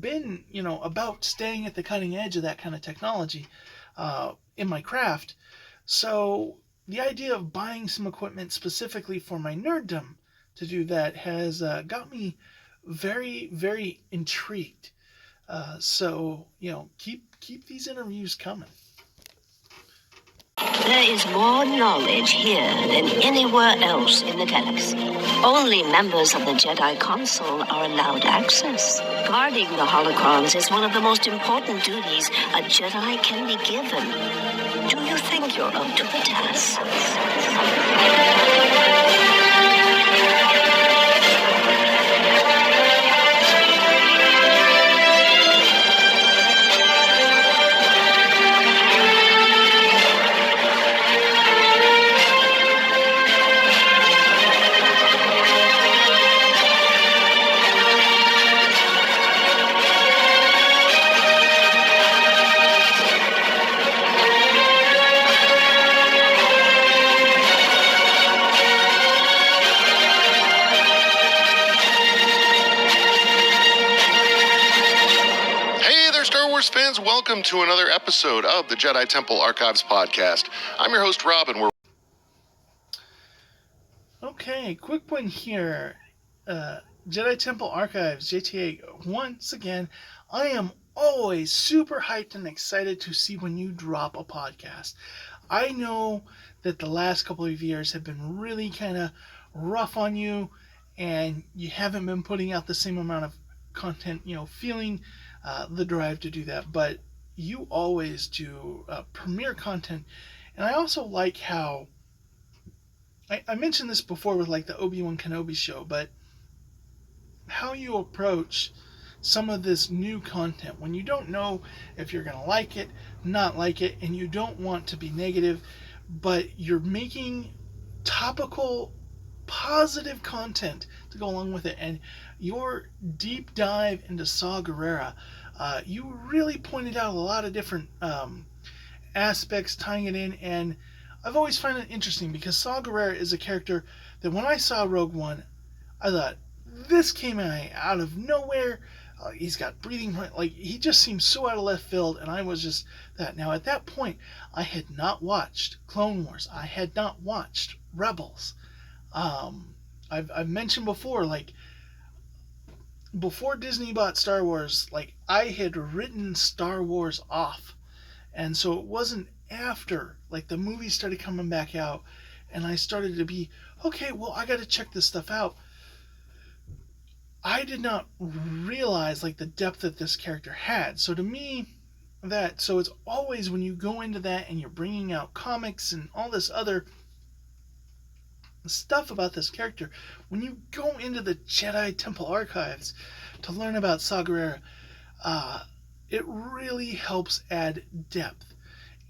been about staying at the cutting edge of that kind of technology in my craft. So the idea of buying some equipment specifically for my nerddom to do that has got me very, very intrigued. So keep these interviews coming. There is more knowledge here than anywhere else in the galaxy. Only members of the Jedi Council are allowed access. Guarding the holocrons is one of the most important duties a Jedi can be given. Do you think you're up to the task? Fans, welcome to another episode of the Jedi Temple Archives podcast. I'm your host, Rob, and we're... Okay, quick one here. Jedi Temple Archives, JTA, once again, I am always super hyped and excited to see when you drop a podcast. I know that the last couple of years have been really kind of rough on you, and you haven't been putting out the same amount of content, feeling the drive to do that, but you always do premiere content. And I also like how I mentioned this before with like the Obi-Wan Kenobi show, but how you approach some of this new content when you don't know if you're going to like it, not like it, and you don't want to be negative, but you're making topical positive content to go along with it. And your deep dive into Saw Gerrera, you really pointed out a lot of different aspects, tying it in, and I've always found it interesting because Saw Gerrera is a character that when I saw Rogue One, I thought, this came out of nowhere. He's got breathing, like he just seems so out of left field, and I was just that. Now at that point, I had not watched Clone Wars. I had not watched Rebels. I've mentioned before, like, before Disney bought Star Wars, like, I had written Star Wars off. And so it wasn't after, like, the movies started coming back out, and I started to be, okay, well, I got to check this stuff out. I did not realize, like, the depth that this character had. So to me, so it's always when you go into that and you're bringing out comics and all this other stuff about this character, when you go into the Jedi Temple Archives to learn about Saw Gerrera, it really helps add depth.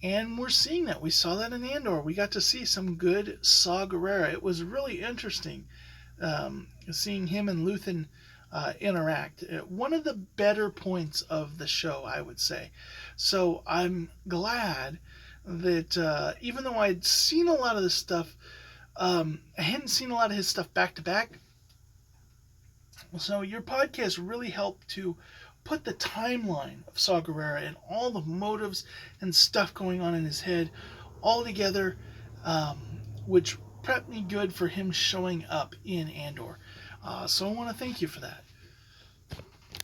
And we're seeing that. We saw that in Andor. We got to see some good Saw Gerrera. It was really interesting seeing him and Luthen interact. One of the better points of the show, I would say. So I'm glad that even though I'd seen a lot of this stuff, I hadn't seen a lot of his stuff back to back. So your podcast really helped to put the timeline of Saw Gerrera and all the motives and stuff going on in his head all together, which prepped me good for him showing up in Andor. So I want to thank you for that.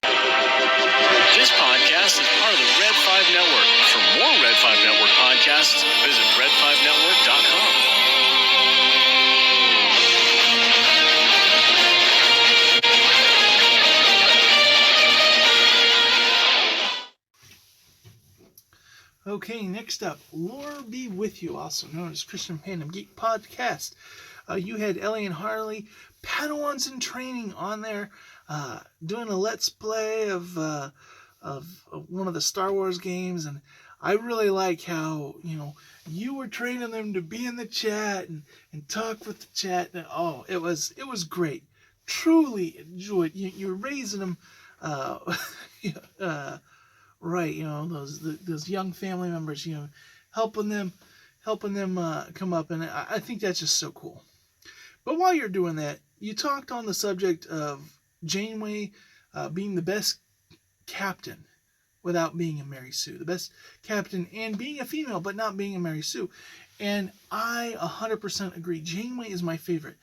This podcast is part of the Red 5 Network. For more Red 5 Network podcasts, visit red5network.com. Okay, next up, Lore Be With You, also known as Christian Fandom Geek Podcast. You had Elle and Harley, Padawans in Training, on there, doing a Let's Play of one of the Star Wars games, and I really like how, you were training them to be in the chat and talk with the chat. And, it was great. Truly enjoyed. You're raising them, right? Those young family members. Helping them come up, and I think that's just so cool. But while you're doing that, you talked on the subject of Janeway being the best captain without being a Mary Sue. The best captain and being a female, but not being a Mary Sue. And I 100% agree. Janeway is my favorite.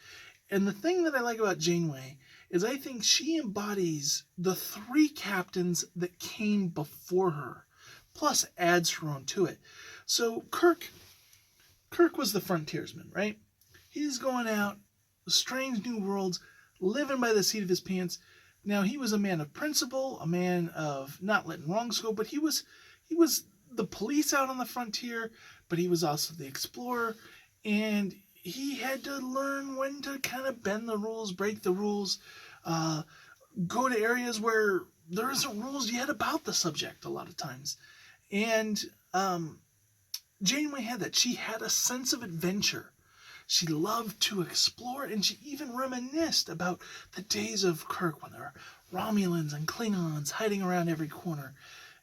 And the thing that I like about Janeway is I think she embodies the 3 captains that came before her, plus adds her own to it. So Kirk was the frontiersman, right? He's going out, strange new worlds, living by the seat of his pants. Now, he was a man of principle, a man of not letting wrongs go, but he was the police out on the frontier, but he was also the explorer, and he had to learn when to kind of bend the rules, break the rules, go to areas where there isn't rules yet about the subject a lot of times. And Janeway had that. She had a sense of adventure. She loved to explore, and she even reminisced about the days of Kirk when there were Romulans and Klingons hiding around every corner.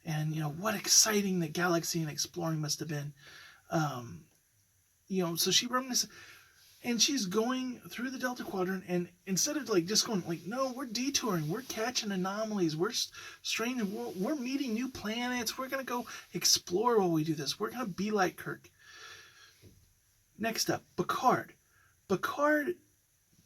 And, what exciting the galaxy and exploring must have been. So she reminisced, and she's going through the Delta Quadrant, and instead of just going no, we're detouring, we're catching anomalies, we're strange, we're meeting new planets, we're going to go explore while we do this, we're going to be like Kirk. Next up, Picard. Picard,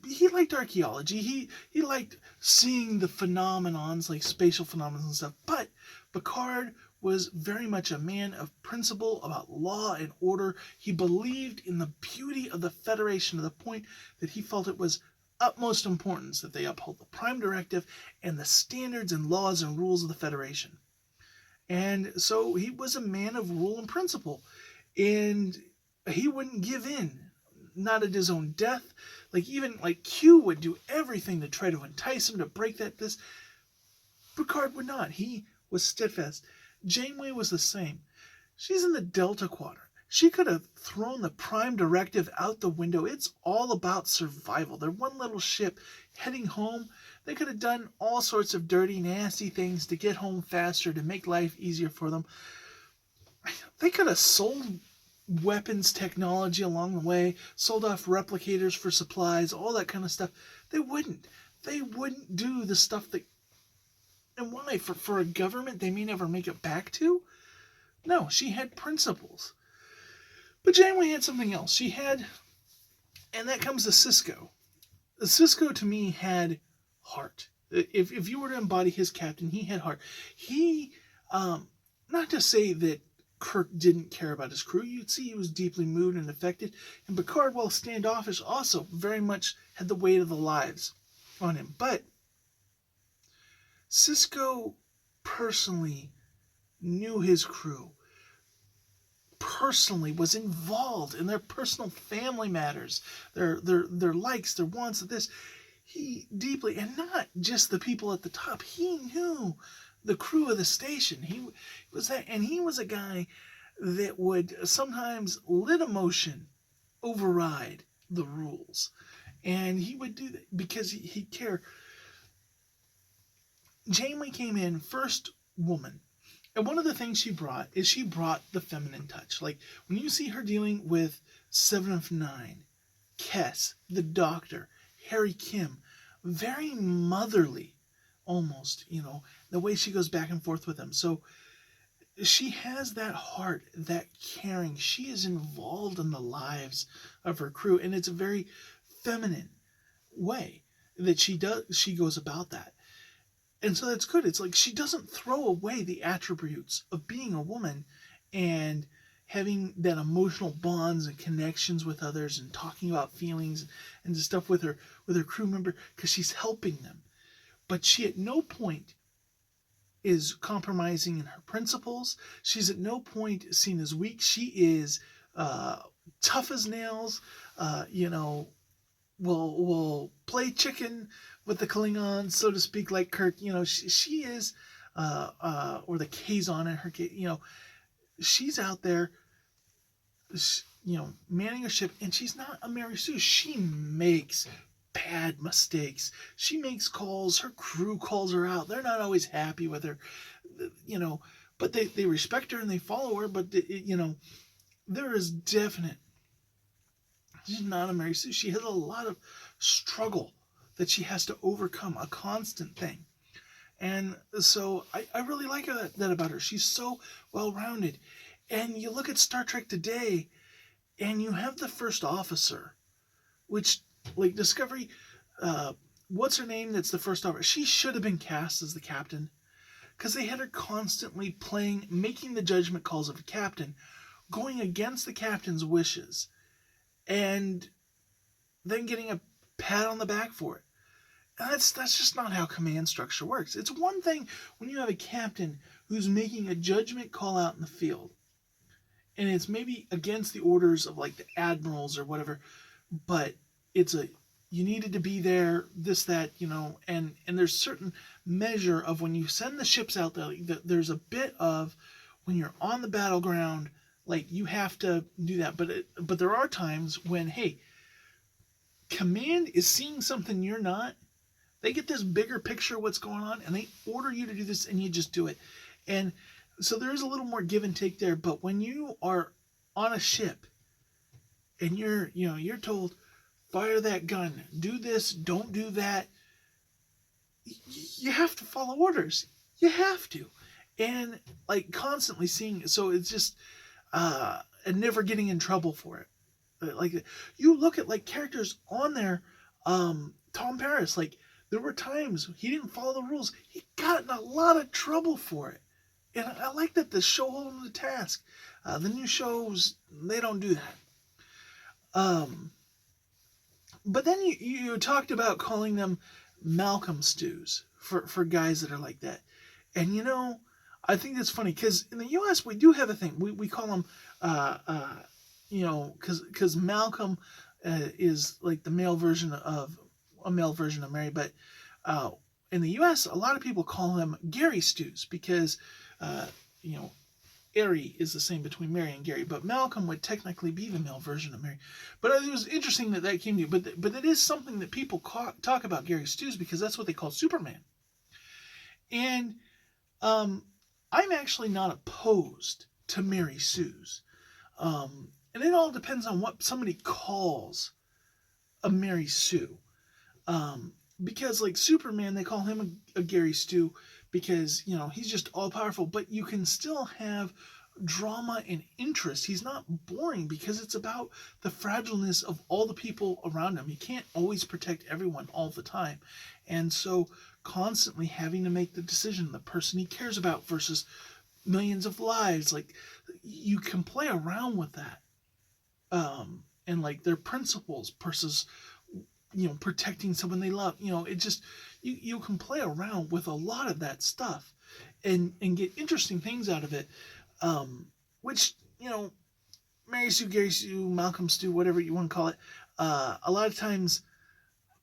he liked archaeology. He liked seeing the phenomenons, like spatial phenomena and stuff. But Picard was very much a man of principle about law and order. He believed in the beauty of the Federation to the point that he felt it was utmost importance that they uphold the Prime Directive and the standards and laws and rules of the Federation. And so he was a man of rule and principle. And he wouldn't give in, not at his own death. Even Q would do everything to try to entice him to break this. Picard would not. He was steadfast. Janeway was the same. She's in the Delta Quadrant. She could have thrown the Prime Directive out the window. It's all about survival. They're one little ship heading home. They could have done all sorts of dirty, nasty things to get home faster, to make life easier for them. They could have sold weapons technology along the way, sold off replicators for supplies, all that kind of stuff. They wouldn't do the stuff that, and why? For a government they may never make it back to? No, she had principles. But Janeway had something else. She had, and that comes to Cisco. Cisco to me had heart. If you were to embody his captain, he had heart. He, not to say that Kirk didn't care about his crew. You'd see he was deeply moved and affected. And Picard, while standoffish, also very much had the weight of the lives on him. But Cisco personally knew his crew, personally was involved in their personal family matters, their likes, their wants, this. He deeply, and not just the people at the top, he knew the crew of the station. He was that, and he was a guy that would sometimes let emotion override the rules, and he would do that because he cared. Janeway came in first woman, and one of the things she brought the feminine touch. Like when you see her dealing with Seven of Nine, Kess, the Doctor, Harry Kim, very motherly. Almost, the way she goes back and forth with him. So she has that heart, that caring. She is involved in the lives of her crew, and it's a very feminine way that she goes about that. And so that's good. It's like she doesn't throw away the attributes of being a woman and having that emotional bonds and connections with others and talking about feelings and stuff with her crew member, because she's helping them. But she at no point is compromising in her principles. She's at no point seen as weak. She is tough as nails. Will play chicken with the Klingons, so to speak, like Kirk. She is, or the Kazon in her case. She's out there, manning a ship, and she's not a Mary Sue. She makes bad mistakes. She makes calls. Her crew calls her out. They're not always happy with her, but they respect her and they follow her. But there is definite. She's not a Mary Sue. She has a lot of struggle that she has to overcome, a constant thing. And so I really like that about her. She's so well-rounded. And you look at Star Trek today, and you have the first officer, which, like Discovery, what's her name that's the first officer? She should have been cast as the captain, because they had her constantly making the judgment calls of the captain, going against the captain's wishes, and then getting a pat on the back for it. And that's just not how command structure works. It's one thing when you have a captain who's making a judgment call out in the field, and it's maybe against the orders of like the admirals or whatever, but you needed to be there, this, that, and there's certain measure of when you send the ships out there, there's a bit of when you're on the battleground, like you have to do that. But there are times when, hey, command is seeing something you're not. They get this bigger picture of what's going on, and they order you to do this, and you just do it. And so there is a little more give and take there. But when you are on a ship, and you're told, fire that gun, do this, don't do that, you have to follow orders. You have to. And like constantly seeing, so it's just and never getting in trouble for it. Like you look at like characters on there, Tom Paris, like there were times he didn't follow the rules. He got in a lot of trouble for it. And I like that the show held him to task. The new shows, they don't do that. But then you talked about calling them Malcom stews for guys that are like that. And I think that's funny because in the U.S. we do have a thing. We call them, because Malcolm is like the male version of Mary. But in the U.S., a lot of people call him Gary stews because, Airy is the same between Mary and Gary, but Malcolm would technically be the male version of Mary. But it was interesting that came to you. But it is something that people talk about Gary stews because that's what they call Superman. And I'm actually not opposed to Mary Sue's. And it all depends on what somebody calls a Mary Sue. Because like Superman, they call him a Gary Stew because, he's just all powerful, but you can still have drama and interest. He's not boring because it's about the fragileness of all the people around him. He can't always protect everyone all the time. And so constantly having to make the decision, the person he cares about versus millions of lives, like you can play around with that. And like their principles versus, protecting someone they love, it just, you can play around with a lot of that stuff and get interesting things out of it. Which, Mary Sue, Gary Sue, Malcolm Stew, whatever you want to call it. A lot of times,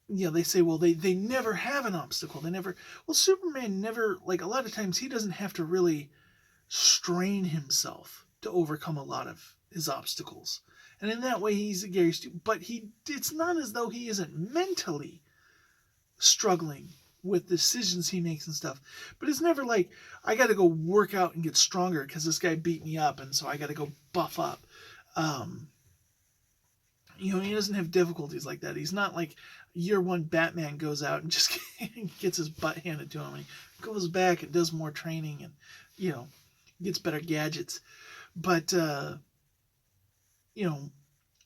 they say, well, they never have an obstacle. Superman never, like a lot of times he doesn't have to really strain himself to overcome a lot of his obstacles. And in that way, he's a Gary Stew. But it's not as though he isn't mentally struggling with decisions he makes and stuff. But it's never like, I got to go work out and get stronger because this guy beat me up, and so I got to go buff up. He doesn't have difficulties like that. He's not like year one Batman goes out and just gets his butt handed to him. And he goes back and does more training and, gets better gadgets. But,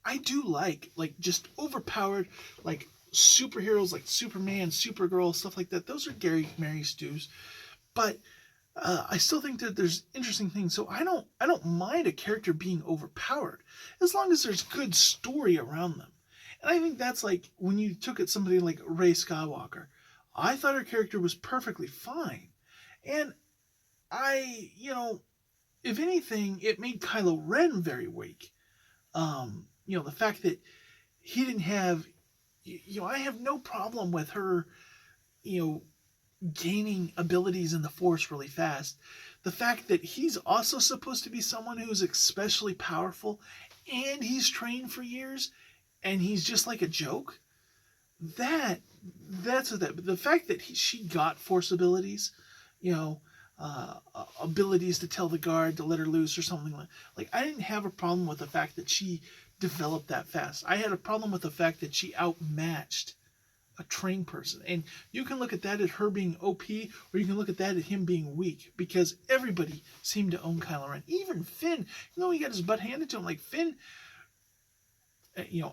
I do like just overpowered, like superheroes like Superman, Supergirl, stuff like that. Those are Mary Stews. But I still think that there's interesting things. So I don't mind a character being overpowered as long as there's good story around them. And I think that's like when you took at somebody like Rey Skywalker. I thought her character was perfectly fine. And if anything, it made Kylo Ren very weak. The fact that he didn't have, I have no problem with her, gaining abilities in the Force really fast. The fact that he's also supposed to be someone who's especially powerful, and he's trained for years, and he's just like a joke. That's what that. But the fact that she got Force abilities, abilities to tell the guard to let her loose or something like I didn't have a problem with the fact that she developed that fast. I had a problem with the fact that she outmatched a trained person. And you can look at that as her being OP, or you can look at that as him being weak, because everybody seemed to own Kylo Ren. Even Finn, he got his butt handed to him. Like Finn,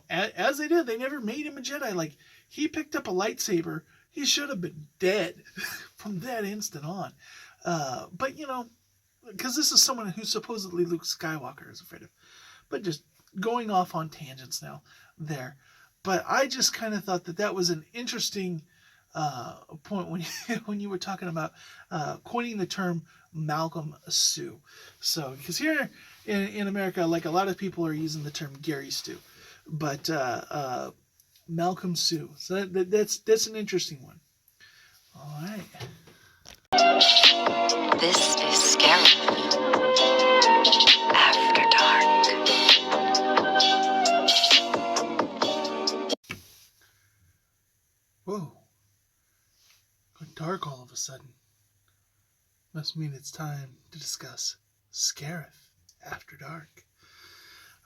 as they did, they never made him a Jedi. Like, he picked up a lightsaber, he should have been dead from that instant on. But because this is someone who supposedly Luke Skywalker is afraid of. But just going off on tangents now there. But I just kind of thought that was an interesting point when you were talking about coining the term Malcom Stew. So, because here in America, like, a lot of people are using the term Gary Stew, but Malcom Stew. So that's an interesting one. All right. This is Scarif. After Dark. Whoa. Went dark all of a sudden. Must mean it's time to discuss Scarif After Dark.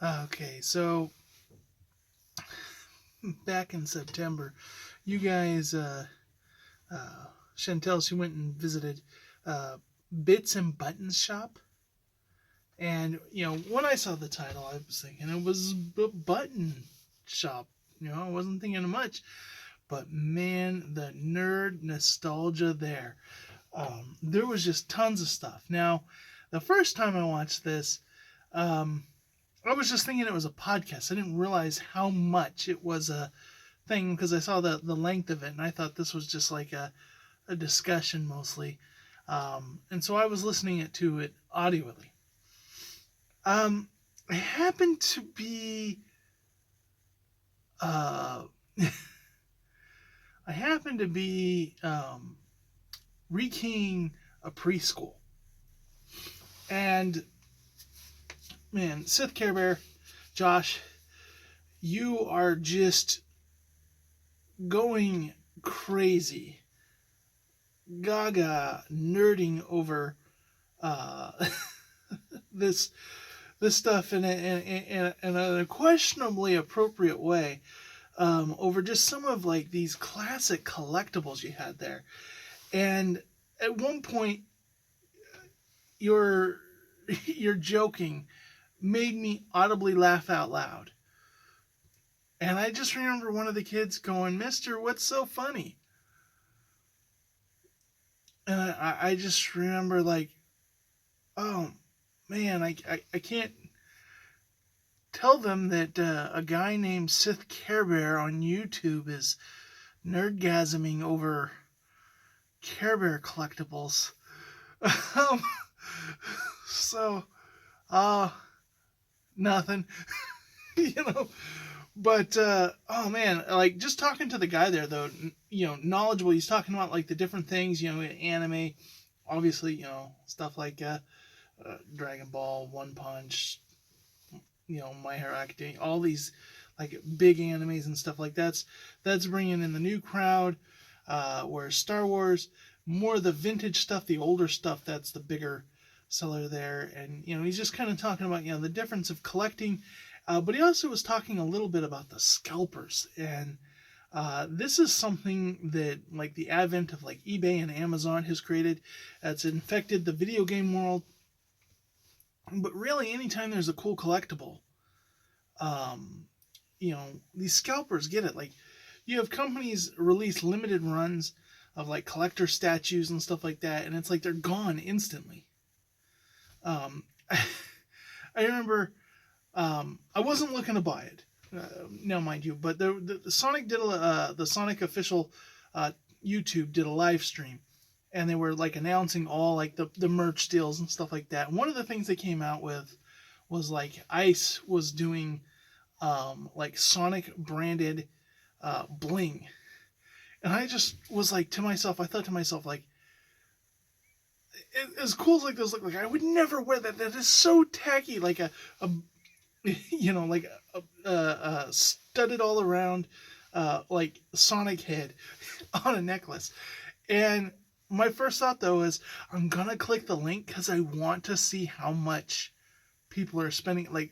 Okay, so back in September, you guys, Chantel, she went and visited Bitz and Buttons shop. And, when I saw the title, I was thinking it was a button shop. I wasn't thinking of much. But man, the nerd nostalgia there. There was just tons of stuff. Now, the first time I watched this, I was just thinking it was a podcast. I didn't realize how much it was a thing, because I saw the length of it, and I thought this was just like a discussion mostly. And so I was listening to it audibly. I happened to be rekeying a preschool. And man, Sith Care Bear, Josh, you are just going crazy, gaga, nerding over this stuff in a questionably appropriate way, over just some of like these classic collectibles you had there. And at one point, your joking made me audibly laugh out loud. And I just remember one of the kids going, "Mister, what's so funny?" And I just remember like, oh man, I can't tell them that a guy named Sith Care Bear on YouTube is nerdgasming over Care Bear collectibles. So, nothing, but, oh man, like, just talking to the guy there, though, knowledgeable. He's talking about, like, the different things, anime, obviously, stuff like, Dragon Ball, One Punch, My Hero Academia, all these, like, big animes and stuff like that's bringing in the new crowd, whereas Star Wars, more of the vintage stuff, the older stuff, that's the bigger seller there. And, he's just kind of talking about, the difference of collecting, but he also was talking a little bit about the scalpers. And this is something that, like, the advent of, like, eBay and Amazon has created. It's infected the video game world. But really, anytime there's a cool collectible, these scalpers get it. Like, you have companies release limited runs of, like, collector statues and stuff like that, and it's like they're gone instantly. I remember, I wasn't looking to buy it, now mind you, but the Sonic did the Sonic official YouTube did a live stream, and they were like announcing all like the merch deals and stuff like that. And one of the things they came out with was like Ice was doing like Sonic branded bling. And I just was like I thought to myself, like, as cool as like those look, like I would never wear that. That is so tacky, like a like a studded all around like Sonic head on a necklace. And my first thought though is I'm gonna click the link because I want to see how much people are spending, like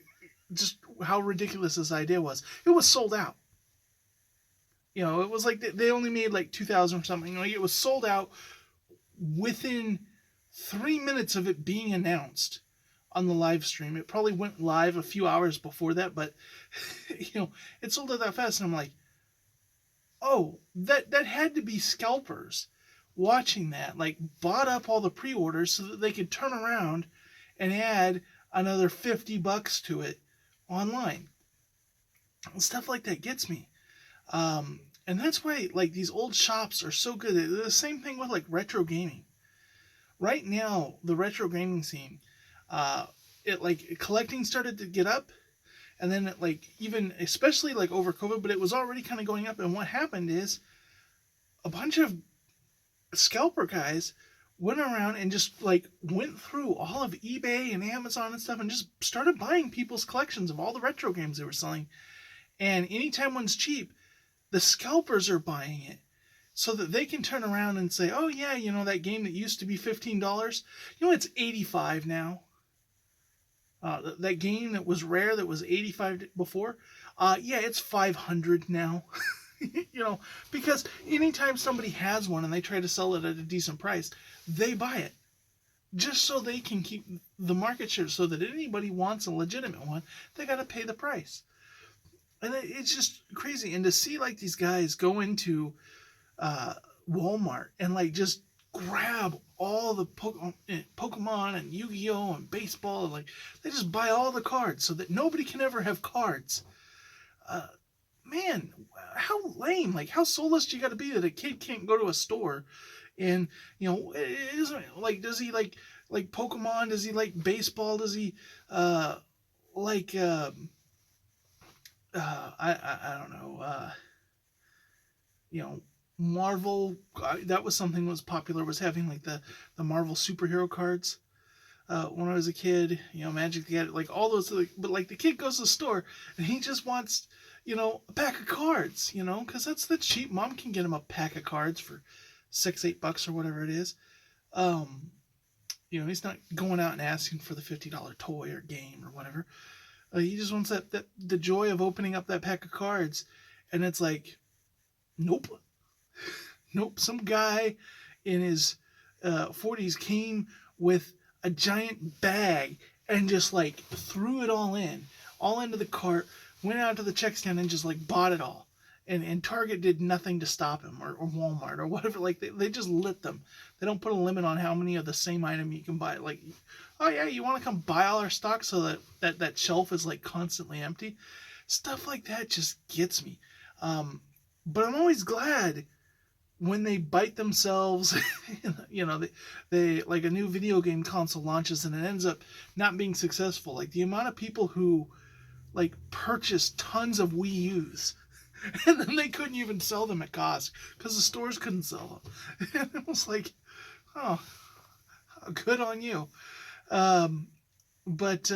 just how ridiculous this idea was. It was sold out. It was like they only made like 2,000 or something. Like it was sold out within 3 minutes of it being announced on the live stream. It probably went live a few hours before that, but it sold out that fast. And I'm like, oh, that had to be scalpers watching that, like bought up all the pre-orders so that they could turn around and add another $50 to it online. And stuff like that gets me. And that's why like these old shops are so good. They're the same thing with like retro gaming. Right now, the retro gaming scene, it like collecting started to get up, and then it like even especially like over COVID, but it was already kind of going up. And what happened is a bunch of scalper guys went around and just like went through all of eBay and Amazon and stuff and just started buying people's collections of all the retro games they were selling. And anytime one's cheap, the scalpers are buying it so that they can turn around and say, oh yeah, that game that used to be $15, it's $85 now. That game that was rare, that was $85 before, yeah, it's $500 now. Because anytime somebody has one and they try to sell it at a decent price, they buy it just so they can keep the market share, so that anybody wants a legitimate one, they got to pay the price. And it's just crazy. And to see like these guys go into Walmart and like just grab all the Pokemon and Yu-Gi-Oh! And baseball, and like they just buy all the cards so that nobody can ever have cards. Man, how lame! Like how soulless do you got to be that a kid can't go to a store and it isn't like, does he like Pokemon? Does he like baseball? Does he like I don't know, Marvel, that was something that was popular, was having like the Marvel superhero cards. When I was a kid, Magic the Gathering, like all those, but like the kid goes to the store and he just wants, a pack of cards, because that's the cheap. Mom can get him a pack of cards for $6-8 or whatever it is. He's not going out and asking for the $50 toy or game or whatever. He just wants that the joy of opening up that pack of cards, and it's like, nope. Some guy in his 40s came with a giant bag and just like threw it all into the cart, went out to the check stand and just like bought it all. And Target did nothing to stop him, or Walmart or whatever. Like they just lit them. They don't put a limit on how many of the same item you can buy. Like, oh yeah, you want to come buy all our stock so that shelf is like constantly empty. Stuff like that just gets me. But I'm always glad when they bite themselves. They like a new video game console launches and it ends up not being successful. Like the amount of people who like purchased tons of Wii U's and then they couldn't even sell them at cost because the stores couldn't sell them. And it was like, oh, good on you. But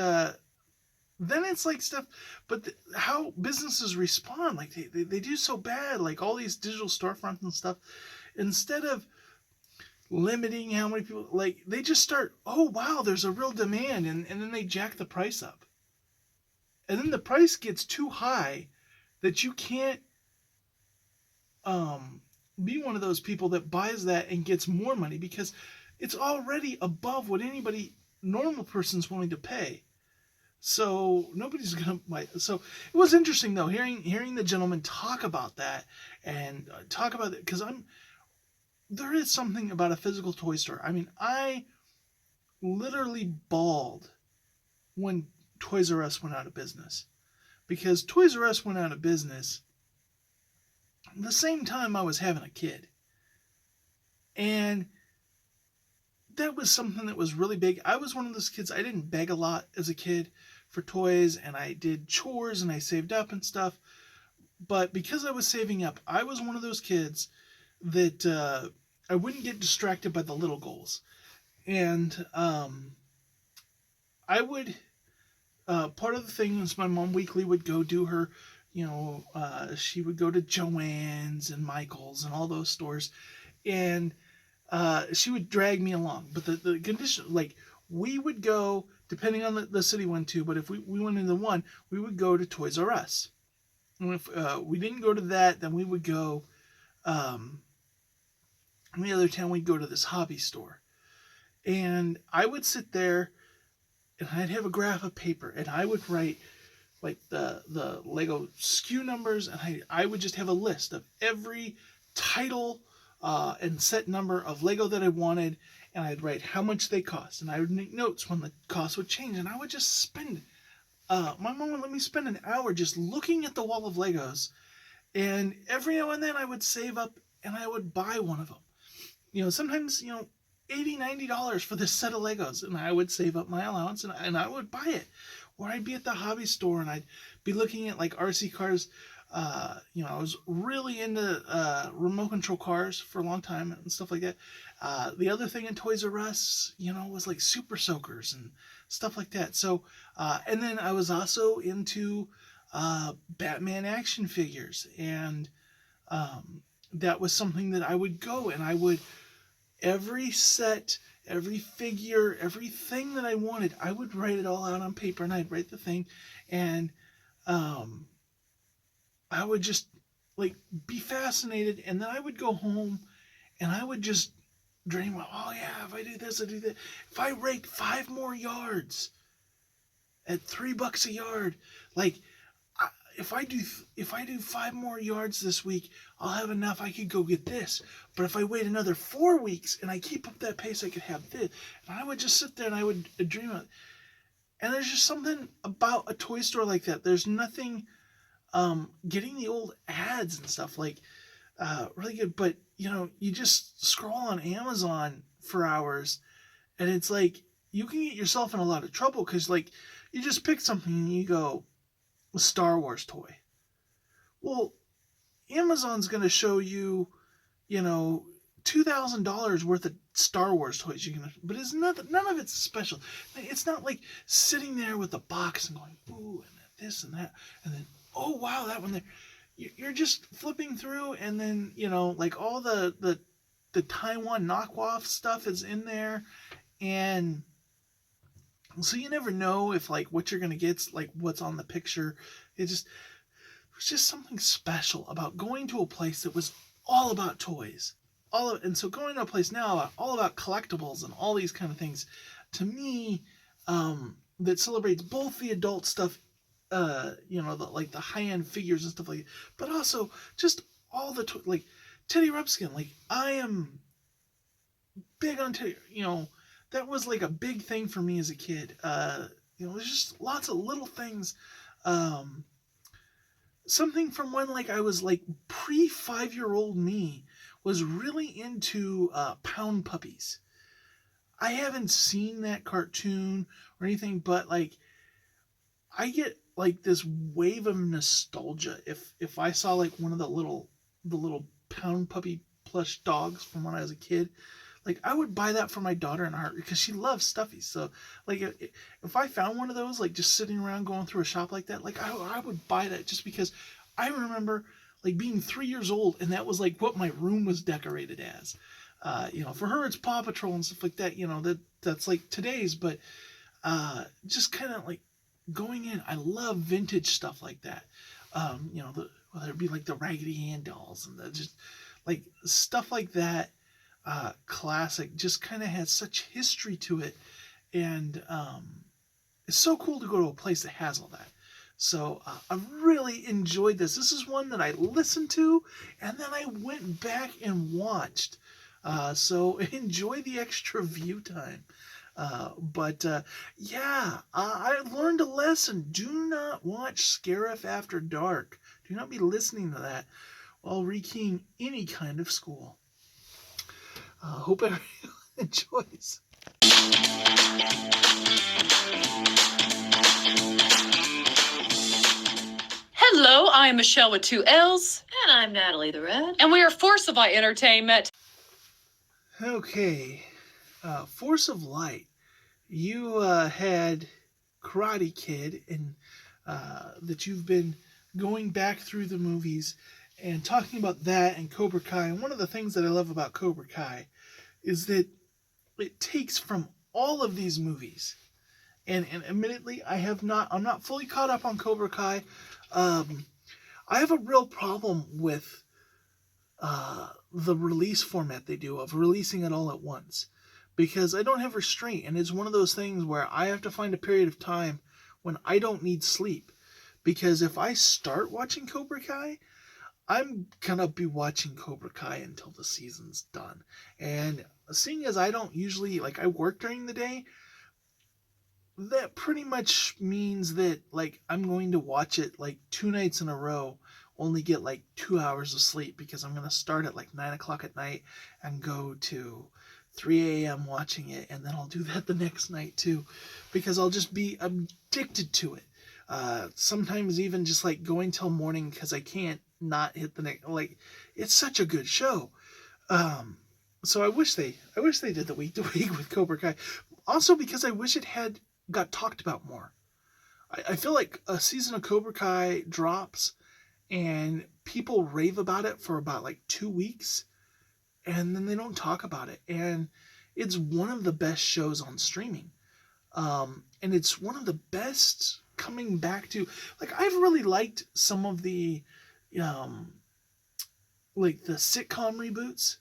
then it's like stuff, but how businesses respond, like they do so bad, like all these digital storefronts and stuff, instead of limiting how many people, like they just start, oh wow, there's a real demand, and then they jack the price up. And then the price gets too high that you can't be one of those people that buys that and gets more money because it's already above what anybody, normal person's willing to pay. So nobody's gonna buy. So it was interesting though, hearing the gentleman talk about that and talk about it, because there is something about a physical toy store. I mean, I literally bawled when Toys R Us went out of business, because Toys R Us went out of business the same time I was having a kid. And that was something that was really big. I was one of those kids, I didn't beg a lot as a kid for toys, and I did chores and I saved up and stuff. But because I was saving up, I was one of those kids that I wouldn't get distracted by the little goals. And I would, part of the thing was my mom weekly would go do her, she would go to Joann's and Michael's and all those stores. And she would drag me along. But the condition, like, we would go, depending on the city we went to, but if we went into one, we would go to Toys R Us. And if we didn't go to that, then we would go, in the other town, we'd go to this hobby store. And I would sit there, and I'd have a graph of paper, and I would write, like, the Lego SKU numbers, and I would just have a list of every title and set number of Lego that I wanted, and I'd write how much they cost, and I would make notes when the cost would change, and I would just spend, my mom would let me spend an hour just looking at the wall of Legos, and every now and then I would save up, and I would buy one of them. Sometimes, $80, $90 for this set of Legos, and I would save up my allowance, and I would buy it. Or I'd be at the hobby store, and I'd be looking at, like, RC cars. I was really into remote control cars for a long time and stuff like that. The other thing in Toys R Us, was like Super Soakers and stuff like that. So, and then I was also into Batman action figures, and that was something that I would go and I would, every set, every figure, everything that I wanted, I would write it all out on paper, and I'd write the thing, and I would just, like, be fascinated, and then I would go home, and I would just dream, oh yeah, if I do this, I do that. If I rake 5 more yards at $3 a yard, like, if I do 5 more yards this week, I'll have enough. I could go get this. But if I wait another 4 weeks and I keep up that pace, I could have this. And I would just sit there and I would dream of it. And there's just something about a toy store like that. There's nothing. Getting the old ads and stuff, like, really good, but, you just scroll on Amazon for hours, and it's like, you can get yourself in a lot of trouble, because, like, you just pick something, and you go, a Star Wars toy. Well, Amazon's going to show you, $2,000 worth of Star Wars toys, but it's none of it's special. It's not like sitting there with a box and going, ooh, and this and that, and then, oh wow, that one there. You're just flipping through, and then, like, all the Taiwan knockoff stuff is in there, and so you never know if, like, what you're gonna get's like what's on the picture. There's just something special about going to a place that was all about toys, and so going to a place now all about collectibles and all these kind of things, to me, that celebrates both the adult stuff, the high-end figures and stuff like that, but also just all the like Teddy Ruxpin. Like, I am big on Teddy. That was like a big thing for me as a kid. There's just lots of little things. Something from when, like, I was like pre-5-year-old me was really into Pound Puppies. I haven't seen that cartoon or anything, but, like, I get, like, this wave of nostalgia if I saw, like, one of the little Pound Puppy plush dogs from when I was a kid. Like, I would buy that for my daughter in a heart, because she loves stuffies. So, like, if I found one of those, like, just sitting around going through a shop like that, like, I would buy that, just because I remember, like, being 3 years old, and that was, like, what my room was decorated as. For her, it's Paw Patrol and stuff like that. That's like today's, but just kind of like going in. I love vintage stuff like that. Whether it be like the Raggedy Ann dolls and just like stuff like that. Classic, just kind of has such history to it, and it's so cool to go to a place that has all that. So I really enjoyed this. This is one that I listened to, and then I went back and watched. So enjoy the extra view time. Yeah, I learned a lesson. Do not watch Scarif after dark. Do not be listening to that while rekeying any kind of school. Hope everyone enjoys. Hello, I am Michelle with 2 L's. And I'm Natalie the Red. And we are Force of Light Entertainment. Okay, Force of Light. You had Karate Kid, and that you've been going back through the movies and talking about that and Cobra Kai. And one of the things that I love about Cobra Kai is that it takes from all of these movies. And admittedly, I'm not fully caught up on Cobra Kai. I have a real problem with the release format they do of releasing it all at once, because I don't have restraint, and it's one of those things where I have to find a period of time when I don't need sleep, because if I start watching Cobra Kai, I'm gonna be watching Cobra Kai until the season's done. And seeing as I don't usually, I work during the day, that pretty much means that I'm going to watch it 2 nights in a row, only get 2 hours of sleep, because I'm going to start at 9 o'clock at night and go to 3 a.m. watching it, and then I'll do that the next night too, because I'll just be addicted to it. Sometimes even just going till morning, because I can't not hit the next. It's such a good show. So I wish they did the week to week with Cobra Kai. Also because I wish it had got talked about more. I feel like a season of Cobra Kai drops and people rave about it for about 2 weeks, and then they don't talk about it. And it's one of the best shows on streaming. And it's one of the best coming back to, I've really liked some of the the sitcom reboots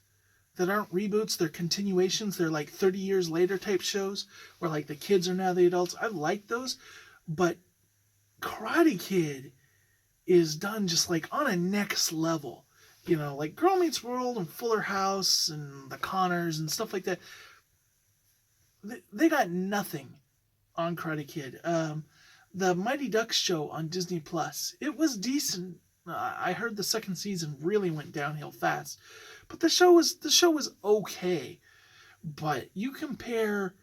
that aren't reboots, they're continuations. They're 30 years later type shows where the kids are now the adults. I like those, but Karate Kid is done just on a next level. Girl Meets World and Fuller House and The Connors and stuff like that. They got nothing on Karate Kid. The Mighty Ducks show on Disney Plus, it was decent. I heard the second season really went downhill fast, but the show was okay. But you compare,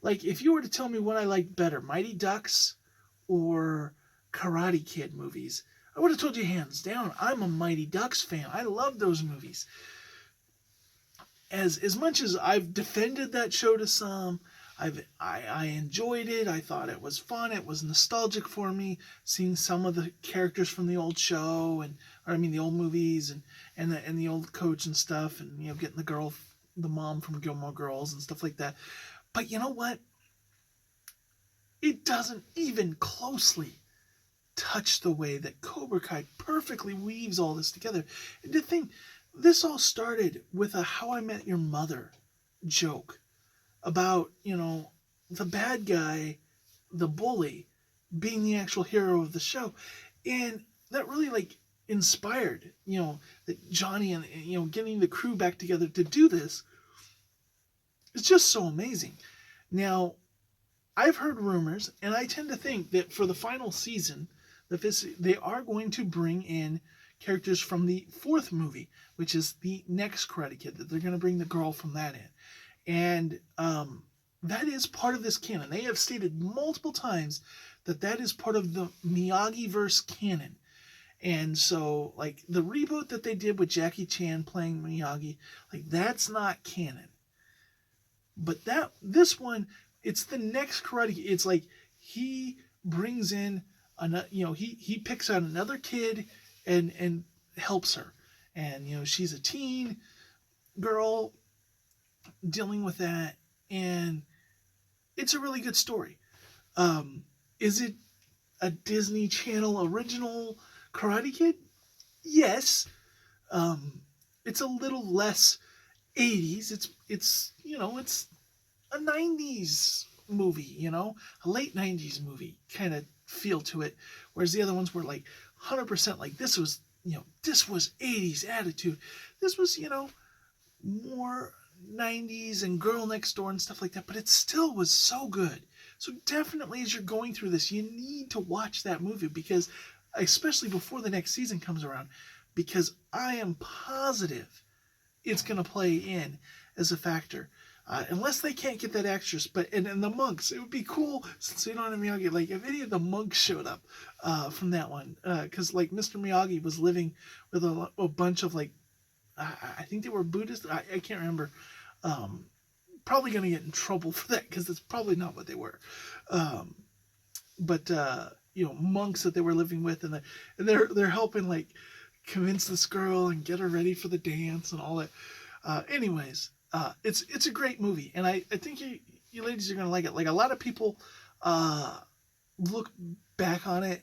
if you were to tell me what I like better, Mighty Ducks or Karate Kid movies, I would have told you hands down, I'm a Mighty Ducks fan. I love those movies. As much as I've defended that show to some, I enjoyed it. I thought it was fun. It was nostalgic for me, seeing some of the characters from the old show, the old movies, and the old coach and stuff, and getting the mom from Gilmore Girls and stuff like that. But you know what? It doesn't even closely touch the way that Cobra Kai perfectly weaves all this together. And to think, this all started with a How I Met Your Mother joke about, the bad guy, the bully, being the actual hero of the show. And that really inspired, that Johnny and, getting the crew back together to do this. It's just so amazing. Now, I've heard rumors, and I tend to think that for the final season, they are going to bring in characters from the 4th movie, which is the next Karate Kid, that they're going to bring the girl from that in. And that is part of this canon. They have stated multiple times that is part of the Miyagi-verse canon. And so, the reboot that they did with Jackie Chan playing Miyagi, that's not canon. But this one, it's the next Karate Kid. It's he brings in he picks out another kid and helps her. And, she's a teen girl dealing with that. And it's a really good story. Is it a Disney Channel original Karate Kid? Yes. It's a little less 80s. It's a 90s movie, a late 90s movie kind of feel to it, whereas the other ones were 100% this was 80s attitude. This was more 90s and Girl Next Door and stuff like that, but it still was so good. So definitely, as you're going through this, you need to watch that movie, because especially before the next season comes around, because I am positive it's going to play in as a factor. unless they can't get that actress. But and the monks, it would be cool since we don't have Miyagi. Like if any of the monks showed up from that one, because like Mr. Miyagi was living with a bunch of like I think they were Buddhist. I can't remember. Probably gonna get in trouble for that because that's probably not what they were. But monks that they were living with, and they're helping like convince this girl and get her ready for the dance and all that. Anyways, it's a great movie, and I think you ladies are gonna like it. Like a lot of people look back on it.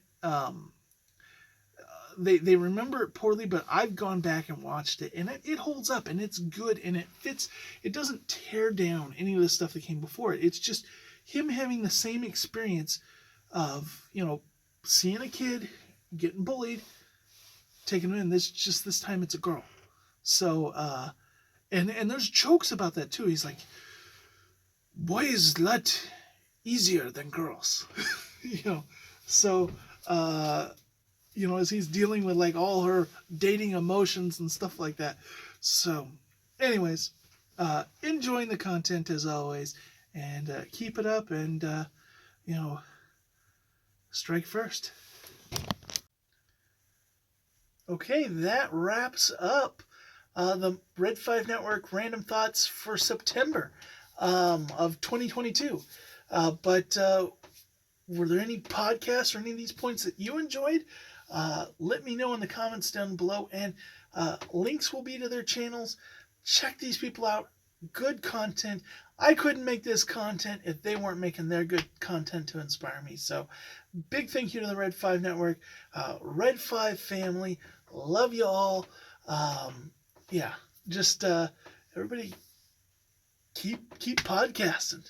They remember it poorly, but I've gone back and watched it, and it holds up, and it's good, and it fits. It doesn't tear down any of the stuff that came before it. It's just him having the same experience of seeing a kid getting bullied, taking him in. This time it's a girl. So and there's jokes about that too. He's like, boys a lot easier than girls. So as he's dealing with like all her dating emotions and stuff like that. So anyways, enjoying the content as always, and keep it up, and strike first. Okay, that wraps up the Red 5 Network Random Thoughts for September of 2022. But were there any podcasts or any of these points that you enjoyed? Let me know in the comments down below, and links will be to their channels. Check these people out. Good content. I couldn't make this content if they weren't making their good content to inspire me. So big thank you to the Red 5 Network, Red 5 family. Love you all. Just everybody keep podcasting.